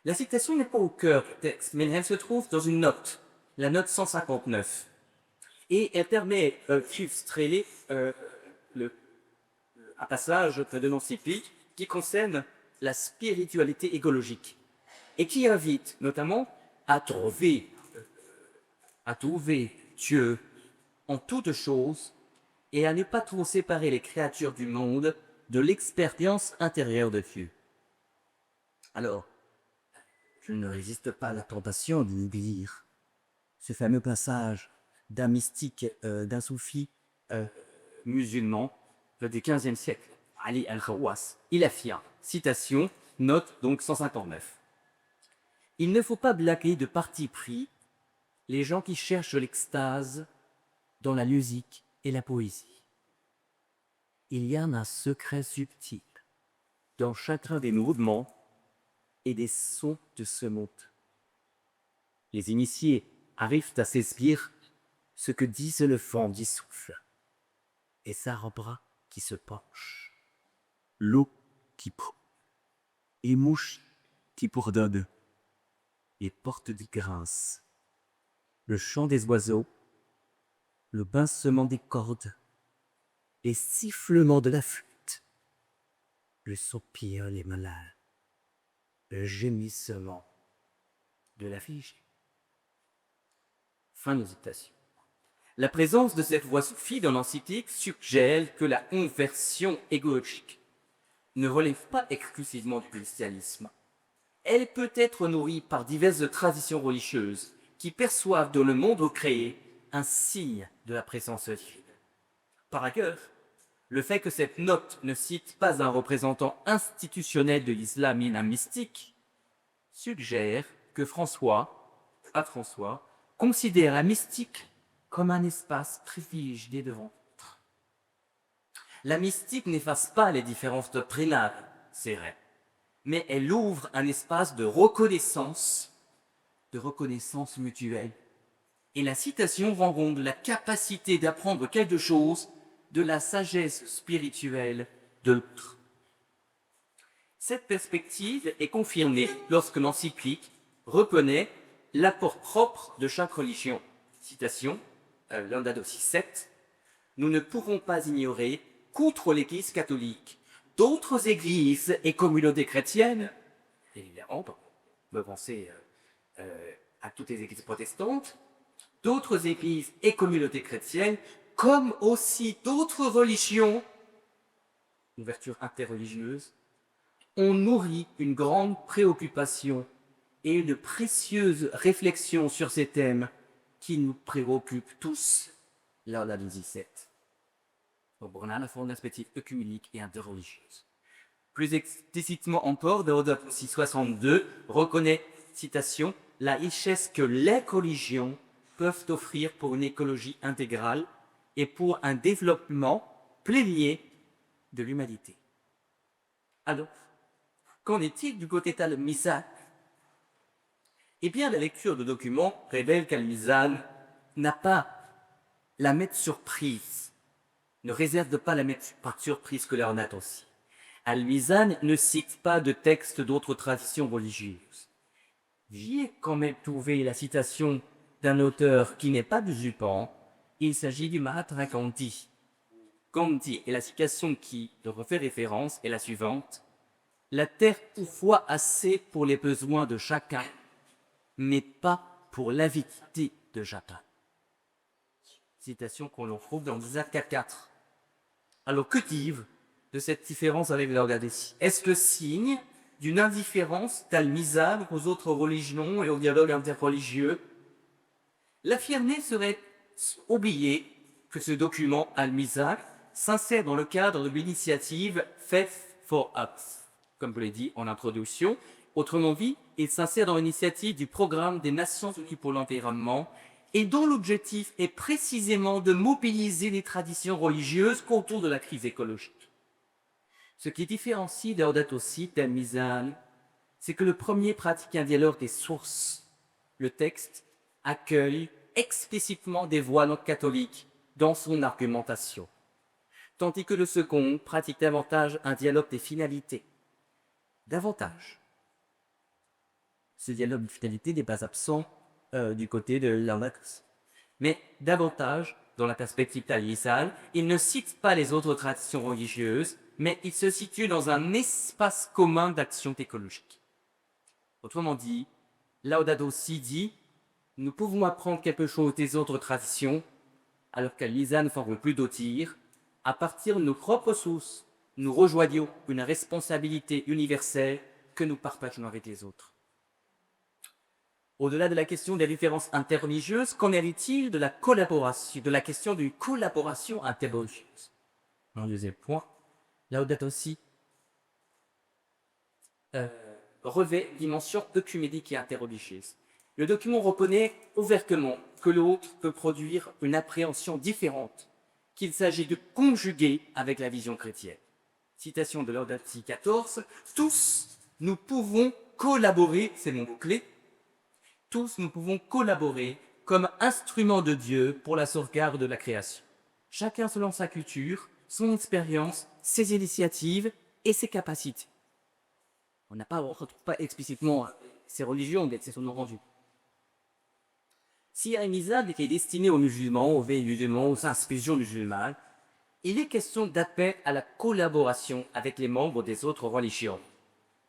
La citation n'est pas au cœur du texte, mais elle se trouve dans une note, la note 159. Et elle permet d'illustrer un passage de l'encyclique qui concerne la spiritualité écologique et qui invite notamment à trouver Dieu en toutes choses et à ne pas trop séparer les créatures du monde de l'expérience intérieure de Dieu. Alors, je ne résiste pas à la tentation de lire ce fameux passage d'un mystique, d'un soufi musulman du XVe siècle, Ali al-Khawas. Il affirme, citation, note donc 159. Il ne faut pas blaguer de parti pris les gens qui cherchent l'extase dans la musique et la poésie. Il y a un secret subtil dans chacun des mouvements et des sons de ce monde. Les initiés arrivent à saisir ce que disent le vent du souffle et sa bras qui se penche, l'eau qui prend, et mouche qui bourdonne, et porte de grâce, le chant des oiseaux, le pincement des cordes, les sifflements de la flûte, le soupir des malades, le gémissement de la figée. Fin de citation. La présence de cette voix soufie dans l'encyclique suggère que la conversion écologique ne relève pas exclusivement du christianisme. Elle peut être nourrie par diverses traditions religieuses qui perçoivent dans le monde créé un signe de la présence divine. Par ailleurs, le fait que cette note ne cite pas un représentant institutionnel de l'islam ni un mystique suggère que François considère la mystique comme un espace privilégié devant l'autre. La mystique n'efface pas les différences doctrinales, c'est vrai, mais elle ouvre un espace de reconnaissance mutuelle. Et la citation rend compte de la capacité d'apprendre quelque chose de la sagesse spirituelle de l'autre. Cette perspective est confirmée lorsque l'encyclique reconnaît l'apport propre de chaque religion. Citation, Laudato Si 7, « Nous ne pouvons pas ignorer qu'outre l'Église catholique, d'autres églises et communautés chrétiennes, évidemment, on peut penser à toutes les églises protestantes, d'autres églises et communautés chrétiennes, comme aussi d'autres religions, ouverture interreligieuse, ont nourri une grande préoccupation et une précieuse réflexion sur ces thèmes qui nous préoccupent tous lors de la 17. Donc, on a à la fois une perspective œcuménique et interreligieuse. Plus explicitement encore, Laudato Si 62 reconnaît, citation, « la richesse que les religions peuvent offrir pour une écologie intégrale et pour un développement plénier de l'humanité. » Alors, qu'en est-il du côté d'Al-Mizan? Eh bien, la lecture de documents révèle qu'Al-Mizan n'a pas la mettre surprise, ne réserve pas la mettre par surprise que Laudato Si. Al-Mizan ne cite pas de textes d'autres traditions religieuses. J'y ai quand même trouvé la citation d'un auteur qui n'est pas musulman. Il s'agit du Mahatma Gandhi. Gandhi, et la citation qui leur fait référence est la suivante. « La terre pourvoit assez pour les besoins de chacun, mais pas pour l'avidité de chacun. » Citation qu'on retrouve dans Zakat 4. Alors que dire de cette différence avec Laudato Si? Est-ce le signe d'une indifférence d'Al-Mizan aux autres religions et au dialogue interreligieux? L'affirmer serait oublier que ce document Al-Mizan s'insère dans le cadre de l'initiative Faith for Us, comme je l'ai dit en introduction. Autrement dit, il s'insère dans l'initiative du programme des Nations Unies pour l'environnement et dont l'objectif est précisément de mobiliser les traditions religieuses autour de la crise écologique. Ce qui différencie Laudato Si d'Al-Mizan, c'est que le premier pratique un dialogue des sources. Le texte accueille explicitement des voix non catholiques dans son argumentation, tandis que le second pratique davantage un dialogue des finalités. Davantage. Ce dialogue des finalités n'est pas absent du côté de Laudato Si. Mais davantage, dans la perspective d'Al-Mizan, il ne cite pas les autres traditions religieuses, mais il se situe dans un espace commun d'action écologique. Autrement dit, Laudato Si dit « Nous pouvons apprendre quelque chose des autres traditions, alors qu'Al-Mizan ne forme plus d'autir. À partir de nos propres sources, nous rejoignons une responsabilité universelle que nous partageons avec les autres. » Au-delà de la question des différences interreligieuses, qu'en est-il de la collaboration, de la question d'une collaboration interreligieuse? Un deuxième point, Laudato Si revêt une dimension œcuménique et interreligieuse. Le document reconnaît ouvertement que l'autre peut produire une appréhension différente, qu'il s'agit de conjuguer avec la vision chrétienne. Citation de Laudato Si 14, « Tous, nous pouvons collaborer, c'est mon mot-clé, tous nous pouvons collaborer comme instrument de Dieu pour la sauvegarde de la création. Chacun selon sa culture, son expérience, ses initiatives et ses capacités. » On ne retrouve pas explicitement ces religions, mais c'est son nom rendu. Si Al-Mizan était destiné aux musulmans, aux veilles musulmans, aux institutions musulmanes, il est question d'appel à la collaboration avec les membres des autres religions,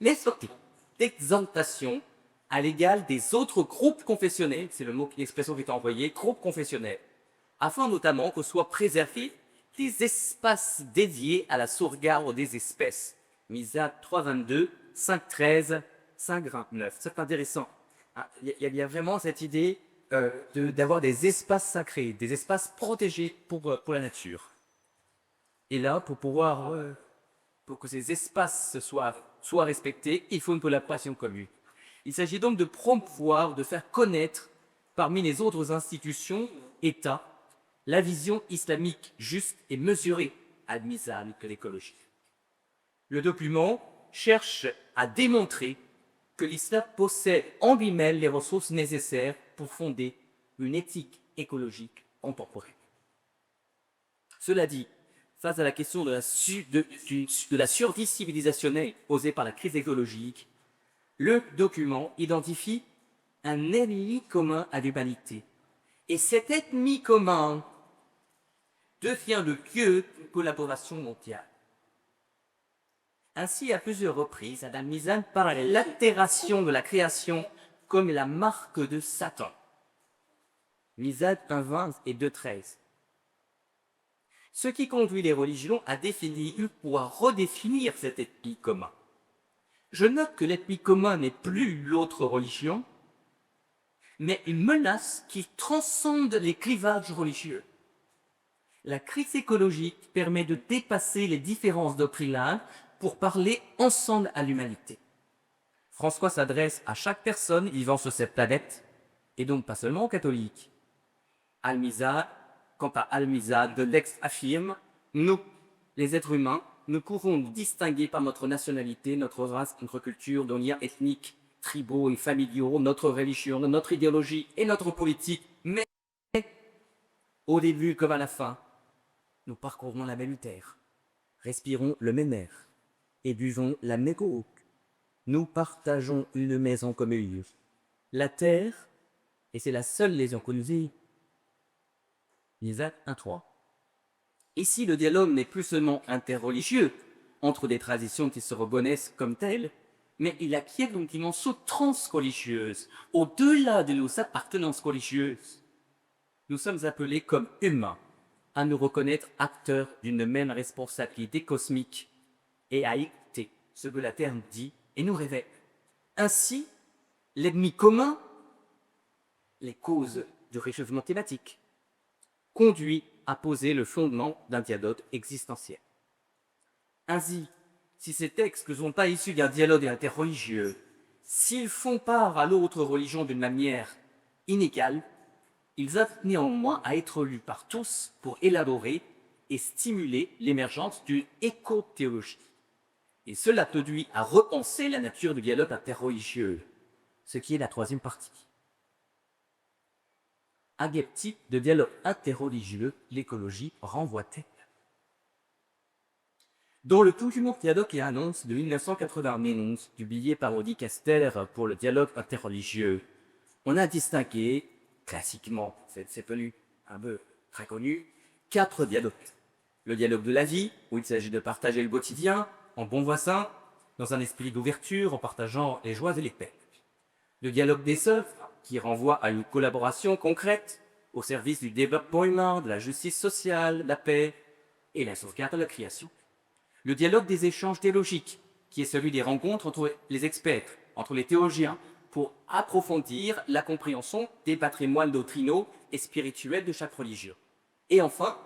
mais surtout d'exaltation à l'égal des autres groupes confessionnels, c'est l'expression qui est envoyée, groupes confessionnels, afin notamment que soient préservés des espaces dédiés à la sauvegarde des espèces. Mizan 3.22, 5.13, 5.29. C'est intéressant. Il y a vraiment cette idée d'avoir des espaces sacrés, des espaces protégés pour la nature. Et là, pour que ces espaces soient respectés, il faut une collaboration commune. Il s'agit donc de promouvoir, de faire connaître parmi les autres institutions, États, la vision islamique juste et mesurée, Al-Mizan, que l'écologie. Le document cherche à démontrer que l'islam possède en lui-même les ressources nécessaires pour fonder une éthique écologique contemporaine. Cela dit, face à la question de la survie civilisationnelle posée par la crise écologique, le document identifie un ennemi commun à l'humanité. Et cet ennemi commun devient le lieu d'une collaboration mondiale. Ainsi, à plusieurs reprises, Adam Smith parle de l'altération de la création comme la marque de Satan. Misad 1.20 et 2.13. Ce qui conduit les religions à définir ou à redéfinir cet ennemi commun. Je note que l'ennemi commun n'est plus l'autre religion, mais une menace qui transcende les clivages religieux. La crise écologique permet de dépasser les différences doctrinales pour parler ensemble à l'humanité. François s'adresse à chaque personne vivant sur cette planète, et donc pas seulement aux catholiques. Quant à Al-Mizad, de l'ex affirme, nous, les êtres humains, nous pouvons nous distinguer par notre nationalité, notre race, notre culture, nos liens ethniques, tribaux et familiaux, notre religion, notre idéologie et notre politique, mais au début comme à la fin, nous parcourons la même terre, respirons le même air et buvons la même eau. Nous partageons une maison commune. La terre, et c'est la seule lésion que nous ayons. Isaac 1.3. Ici, le dialogue n'est plus seulement interreligieux entre des traditions qui se reconnaissent comme telles, mais il acquiert une dimension transreligieuse, au-delà de nos appartenances religieuses. Nous sommes appelés comme humains à nous reconnaître acteurs d'une même responsabilité cosmique et à écouter ce que la Terre nous dit et nous révèle. Ainsi, l'ennemi commun, les causes du réchauffement climatique, conduit à poser le fondement d'un dialogue existentiel. Ainsi, si ces textes ne sont pas issus d'un dialogue interreligieux, s'ils font part à l'autre religion d'une manière inégale, ils ont néanmoins à être lus par tous pour élaborer et stimuler l'émergence d'une éco-théologie. Et cela conduit à repenser la nature du dialogue interreligieux, ce qui est la troisième partie. À quel type de dialogue interreligieux l'écologie renvoie-t-elle? Dans le document dialogue et annonce de 1991, publié par Audi Caster pour le dialogue interreligieux, on a distingué, classiquement, c'est devenu un peu très connu, 4 dialogues. Le dialogue de la vie, où il s'agit de partager le quotidien, en bon voisin, dans un esprit d'ouverture, en partageant les joies et les peines. Le dialogue des œuvres, qui renvoie à une collaboration concrète au service du développement humain, de la justice sociale, la paix et la sauvegarde de la création. Le dialogue des échanges théologiques, qui est celui des rencontres entre les experts, entre les théologiens, pour approfondir la compréhension des patrimoines doctrinaux et spirituels de chaque religion. Et enfin,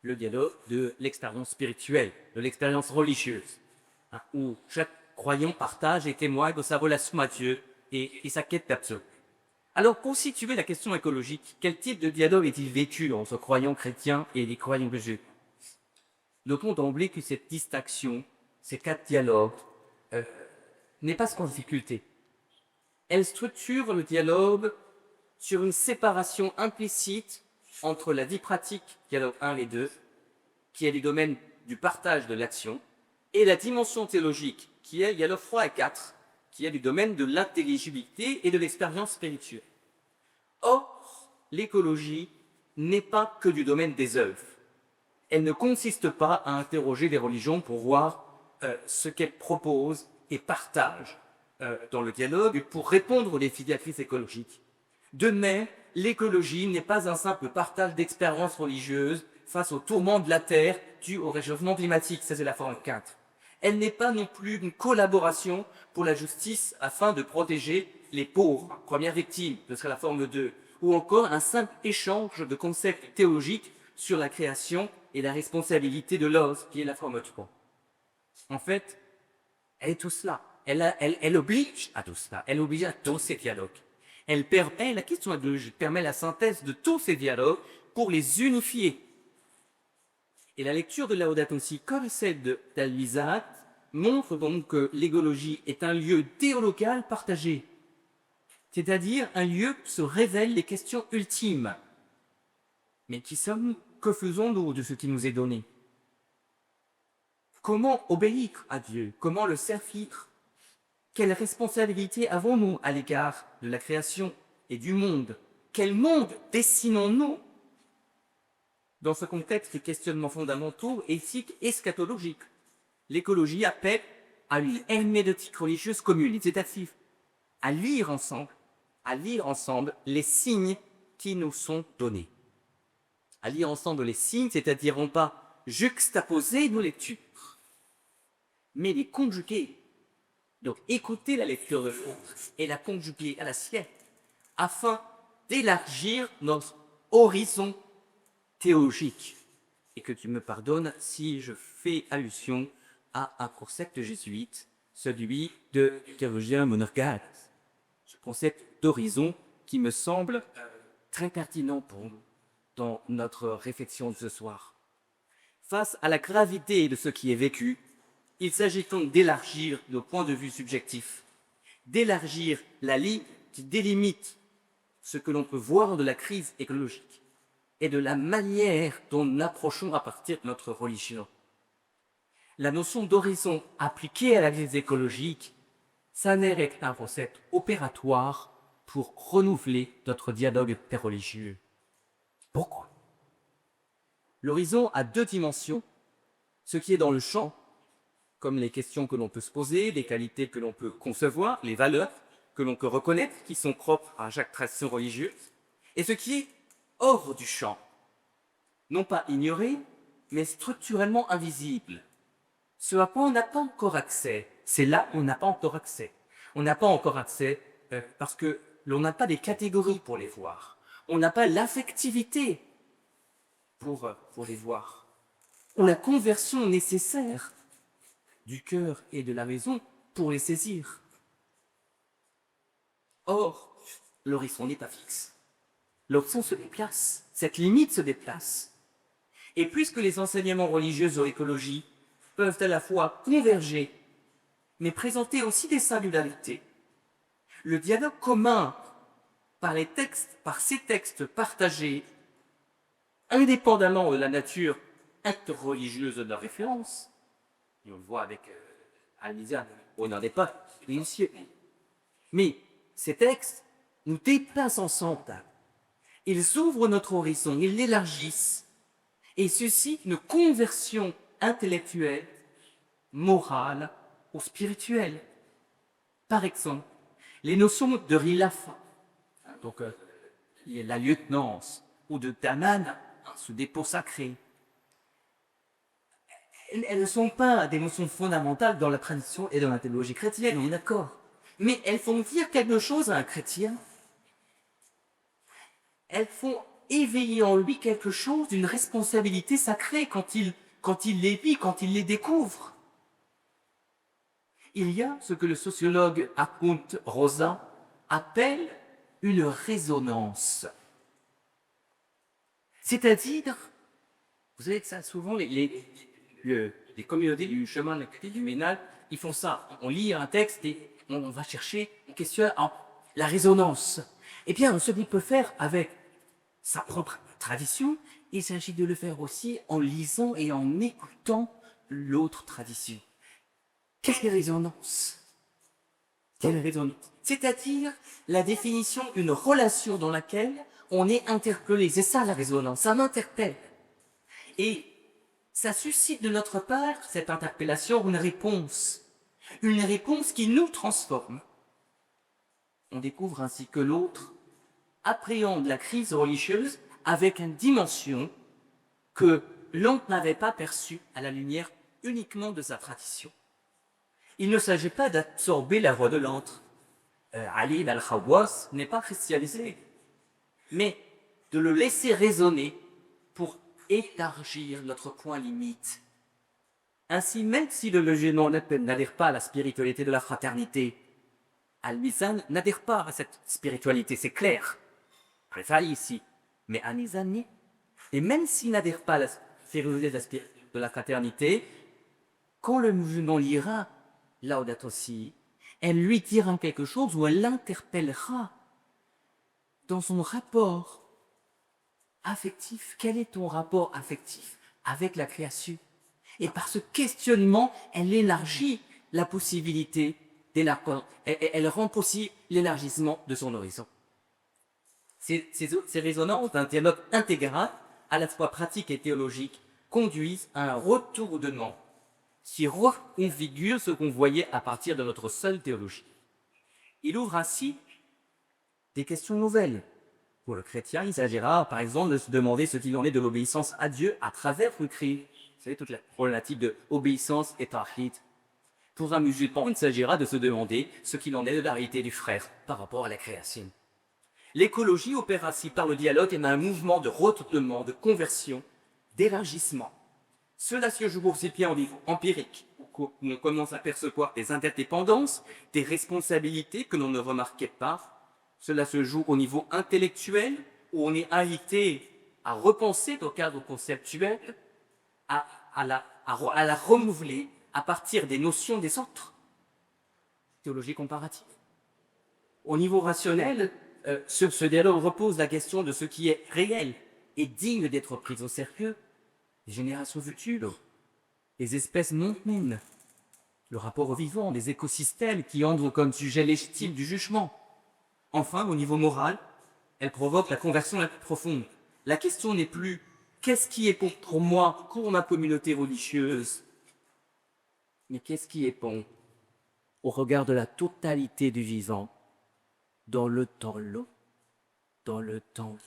le dialogue de l'expérience spirituelle, de l'expérience religieuse, où chaque croyant partage et témoigne de sa relation à Dieu et sa quête d'absolu. Alors, pour situer la question écologique, quel type de dialogue est-il vécu entre croyants chrétiens et les croyants musulmans? Notons d'emblée que cette distinction, ces 4 dialogues, n'est pas sans difficulté. Elle structure le dialogue sur une séparation implicite entre la vie pratique, dialogue 1 et 2, qui est du domaine du partage de l'action, et la dimension théologique, qui est dialogue 3 et 4, qui est du domaine de l'intelligibilité et de l'expérience spirituelle. Or, l'écologie n'est pas que du domaine des œuvres. Elle ne consiste pas à interroger les religions pour voir ce qu'elles proposent et partagent dans le dialogue pour répondre aux défis de la crise écologique. De même, l'écologie n'est pas un simple partage d'expériences religieuses face au tourment de la Terre dû au réchauffement climatique, ça c'est la forme 4. Elle n'est pas non plus une collaboration pour la justice afin de protéger les pauvres, première victime, ce serait la forme 2, ou encore un simple échange de concepts théologiques sur la création et la responsabilité de l'homme, qui est la forme 3. En fait, elle est tout cela. Elle oblige à tout cela. Elle oblige à tous ces dialogues. Elle permet, la question permet la synthèse de tous ces dialogues pour les unifier. Et la lecture de Laudato Si, comme celle d'Al-Mizat, montre donc que l'écologie est un lieu théologal partagé, c'est-à-dire un lieu où se révèlent les questions ultimes. Mais qui sommes, que faisons-nous de ce qui nous est donné? Comment obéir à Dieu? Comment le servir? Quelle responsabilité avons-nous à l'égard de la création et du monde? Quel monde dessinons-nous? Dans ce contexte de questionnements fondamentaux, éthiques et eschatologiques, l'écologie appelle à une herméneutique religieuse commune, c'est-à-dire à lire ensemble les signes qui nous sont donnés. À lire ensemble les signes, c'est-à-dire non pas juxtaposer nos lectures, mais les conjuguer. Donc écouter la lecture de l'autre et la conjuguer à la sienne, afin d'élargir notre horizon théologique. Et que tu me pardonnes si je fais allusion à un concept jésuite, celui de théologien monergat. Ce concept d'horizon qui me semble très pertinent pour nous dans notre réflexion de ce soir. Face à la gravité de ce qui est vécu, il s'agit donc d'élargir nos points de vue subjectifs, d'élargir la ligne qui délimite ce que l'on peut voir de la crise écologique et de la manière dont nous approchons à partir de notre religion. La notion d'horizon appliquée à la crise écologique s'avère être un concept opératoire pour renouveler notre dialogue interreligieux. Pourquoi? L'horizon a deux dimensions, ce qui est dans le champ, comme les questions que l'on peut se poser, les qualités que l'on peut concevoir, les valeurs que l'on peut reconnaître, qui sont propres à chaque tradition religieuse, et ce qui est hors du champ, non pas ignoré, mais structurellement invisible. Ce à quoi on n'a pas encore accès, c'est là où on n'a pas encore accès. On n'a pas encore accès parce que l'on n'a pas des catégories pour les voir. On n'a pas l'affectivité pour les voir. On a la conversion nécessaire du cœur et de la raison pour les saisir. Or, l'horizon n'est pas fixe. L'horizon se déplace, cette limite se déplace. Et puisque les enseignements religieux sur l'écologie peuvent à la fois converger, mais présenter aussi des singularités, le dialogue commun par ces textes partagés, indépendamment de la nature interreligieuse de leur référence, et on le voit avec Al-Mizan, on n'en est pas initié. Mais ces textes nous déplacent ensemble. Ils ouvrent notre horizon, ils l'élargissent et suscitent une conversion intellectuelle, morale ou spirituelle. Par exemple, les notions de rilafa, donc la lieutenance, ou de daman, ce dépôt sacré, elles ne sont pas des notions fondamentales dans la tradition et dans la théologie chrétienne, on est d'accord. Mais elles font dire quelque chose à un chrétien. Elles font éveiller en lui quelque chose d'une responsabilité sacrée quand il les vit, quand il les découvre. Il y a ce que le sociologue Arkunt Rosa appelle une résonance. C'est-à-dire, vous savez que ça, souvent, les communautés du chemin du Ménal, ils font ça. On lit un texte et on va chercher, on questionne la résonance. Eh bien, ce qu'il peut faire avec sa propre tradition, il s'agit de le faire aussi en lisant et en écoutant l'autre tradition. Quelle résonance? Quelle résonance? C'est-à-dire la définition d'une relation dans laquelle on est interpellé. C'est ça la résonance, ça m'interpelle. Et ça suscite de notre part, cette interpellation, une réponse qui nous transforme. On découvre ainsi que l'autre appréhende la crise religieuse avec une dimension que l'on n'avait pas perçue à la lumière uniquement de sa tradition. Il ne s'agit pas d'absorber la voix de l'autre. Ali al-Khawas n'est pas christianisé, mais de le laisser résonner pour élargir notre point limite. Ainsi, même si le musulman n'adhère pas à la spiritualité de la fraternité, Al-Mizan n'adhère pas à cette spiritualité, c'est clair. Préfaille ici. Mais Al-Mizan nie. Et même s'il n'adhère pas à la spiritualité de la fraternité, quand le musulman lira Laudato Si, elle lui dira quelque chose ou elle l'interpellera dans son rapport affectif. Quel est ton rapport affectif avec la création? Et par ce questionnement, elle élargit la possibilité elle rend possible l'élargissement de son horizon. Ces résonances d'un dialogue intégral, à la fois pratique et théologique, conduisent à un retournement qui reconfigure ce qu'on voyait à partir de notre seule théologie. Il ouvre ainsi des questions nouvelles. Pour le chrétien, il s'agira par exemple de se demander ce qu'il en est de l'obéissance à Dieu à travers le Christ. Vous savez, toute la problématique de obéissance et tawhid. Pour un musulman, il s'agira de se demander ce qu'il en est de la réalité du frère par rapport à la création. L'écologie opère ainsi par le dialogue et un mouvement de retournement, de conversion, d'élargissement. Cela se joue aussi bien au niveau empirique, où on commence à percevoir des interdépendances, des responsabilités que l'on ne remarquait pas. Cela se joue au niveau intellectuel, où on est invité à repenser dans le cadre conceptuel, à la renouveler à partir des notions des autres. Théologie comparative. Au niveau rationnel, sur ce dialogue repose la question de ce qui est réel et digne d'être pris au sérieux. Les générations futures, les espèces non humaines, le rapport au vivant, les écosystèmes qui entrent comme sujet légitime du jugement. Enfin, au niveau moral, elle provoque la conversion la plus profonde. La question n'est plus « qu'est-ce qui est bon pour moi, pour ma communauté religieuse ?» mais qu'est-ce qui est bon au regard de la totalité du vivant, dans le temps long, dans le temps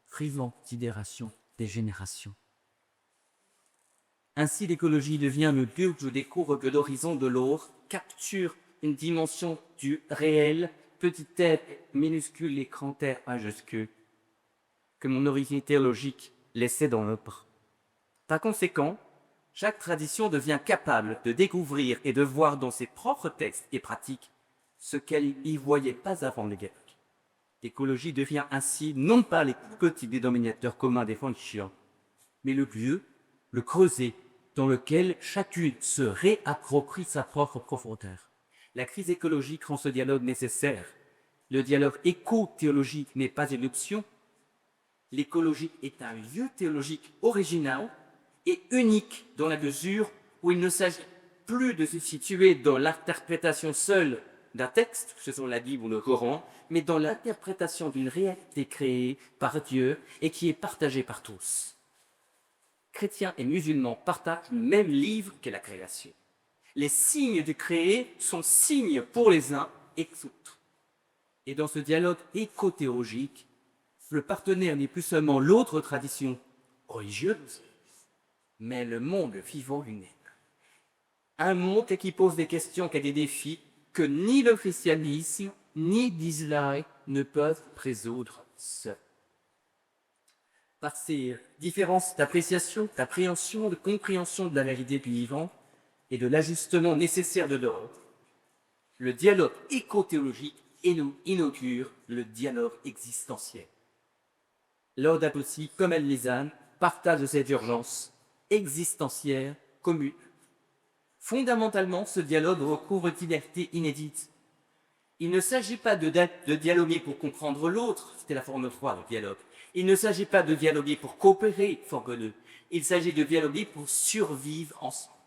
privant considération des générations. Ainsi, l'écologie devient le lieu où je découvre que l'horizon de l'autre capture une dimension du réel, petit r minuscule et grand R majuscule, que mon origine théologique laissait dans l'œuvre. Par conséquent, chaque tradition devient capable de découvrir et de voir dans ses propres textes et pratiques ce qu'elle n'y voyait pas avant le dialogue. L'écologie devient ainsi non pas les petits dénominateurs communs des fonctions, mais le lieu, le creuset, dans lequel chacune se réapproprie sa propre profondeur. La crise écologique rend ce dialogue nécessaire. Le dialogue éco-théologique n'est pas une option. L'écologie est un lieu théologique original et unique dans la mesure où il ne s'agit plus de se situer dans l'interprétation seule d'un texte, ce sont la Bible ou le Coran, mais dans l'interprétation d'une réalité créée par Dieu et qui est partagée par tous. Chrétiens et musulmans partagent le même livre qu'est la création. Les signes du créé sont signes pour les uns et les autres. Et dans ce dialogue éco-théologique, le partenaire n'est plus seulement l'autre tradition religieuse, mais le monde vivant lui-même. Un monde qui pose des questions, qui a des défis que ni le christianisme ni l'islam ne peuvent résoudre seuls. Par ces différences d'appréciation, d'appréhension, de compréhension de la réalité du vivant et de l'ajustement nécessaire de l'ordre, le dialogue éco-théologique inaugure le dialogue existentiel. Laudato aussi, comme Al-Mizan, partage cette urgence existentielle commune. Fondamentalement, ce dialogue recouvre une liberté inédite. Il ne s'agit pas de dialoguer pour comprendre l'autre, c'était la forme 3 du dialogue. Il ne s'agit pas de dialoguer pour coopérer, forme 2. Il s'agit de dialoguer pour survivre ensemble,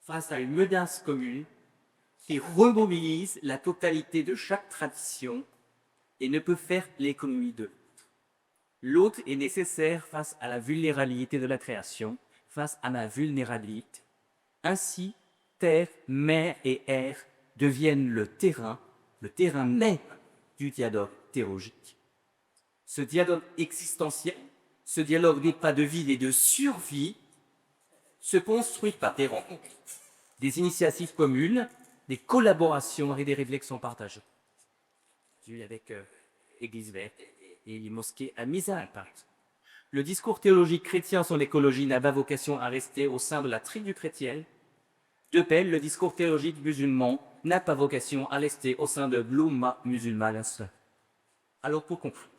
face à une menace commune qui remobilise la totalité de chaque tradition et ne peut faire l'économie de l'autre. L'autre est nécessaire face à la vulnérabilité de la création, face à ma vulnérabilité. Ainsi, terre, mer et air deviennent le terrain même du dialogue théologique. Ce dialogue existentiel, ce dialogue n'est pas de vie et de survie, se construit par des rencontres, des initiatives communes, des collaborations et des réflexions partagées. Avec l'Église verte et les mosquées à Mizan, par exemple. Le discours théologique chrétien sur l'écologie n'a pas vocation à rester au sein de la tribu chrétienne. De même, le discours théologique musulman n'a pas vocation à rester au sein de l'Oumma musulmane. Alors pour conclure,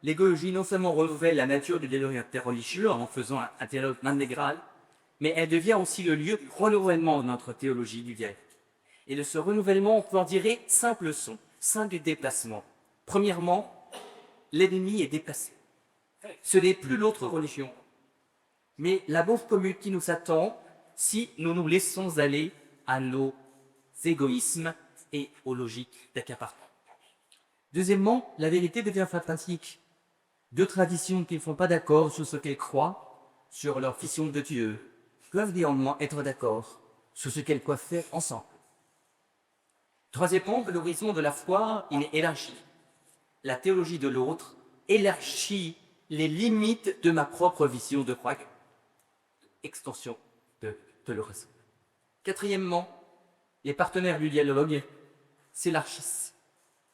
l'écologie non seulement renouvelle la nature du dialogue interreligieux en faisant un dialogue intégral, mais elle devient aussi le lieu du renouvellement de notre théologie du dialogue. Et de ce renouvellement, on peut en tirer 5 leçons, 5 déplacements. Premièrement, l'ennemi est déplacé. Ce n'est plus l'autre religion, mais la bombe commune qui nous attend si nous nous laissons aller à nos égoïsmes et aux logiques d'accaparement. Deuxièmement, la vérité devient fantastique. Deux traditions qui ne sont pas d'accord sur ce qu'elles croient, sur leur vision de Dieu, peuvent néanmoins être d'accord sur ce qu'elles doivent faire ensemble. Troisièmement, l'horizon de la foi, il est élargi. La théologie de l'autre élargit les limites de ma propre vision de croyance. Extension de l'horizon. Quatrièmement, les partenaires du dialogue s'élargissent.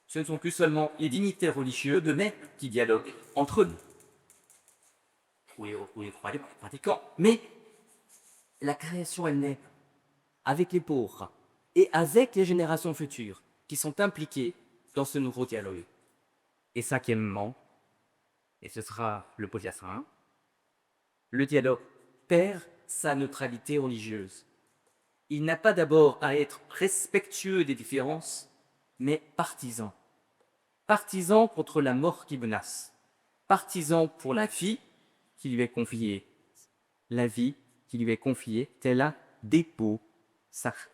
Ce ne sont plus seulement les dignitaires religieux de même qui dialoguent entre eux, ou les croyants, les pratiquants, mais la création elle-même, avec les pauvres et avec les générations futures qui sont impliquées dans ce nouveau dialogue. Et cinquièmement, et ce sera le polyassin, le dialogue perd sa neutralité religieuse. Il n'a pas d'abord à être respectueux des différences, mais partisan. Partisan contre la mort qui menace. Partisan pour la vie qui lui est confiée. La vie qui lui est confiée, telle un dépôt sacré.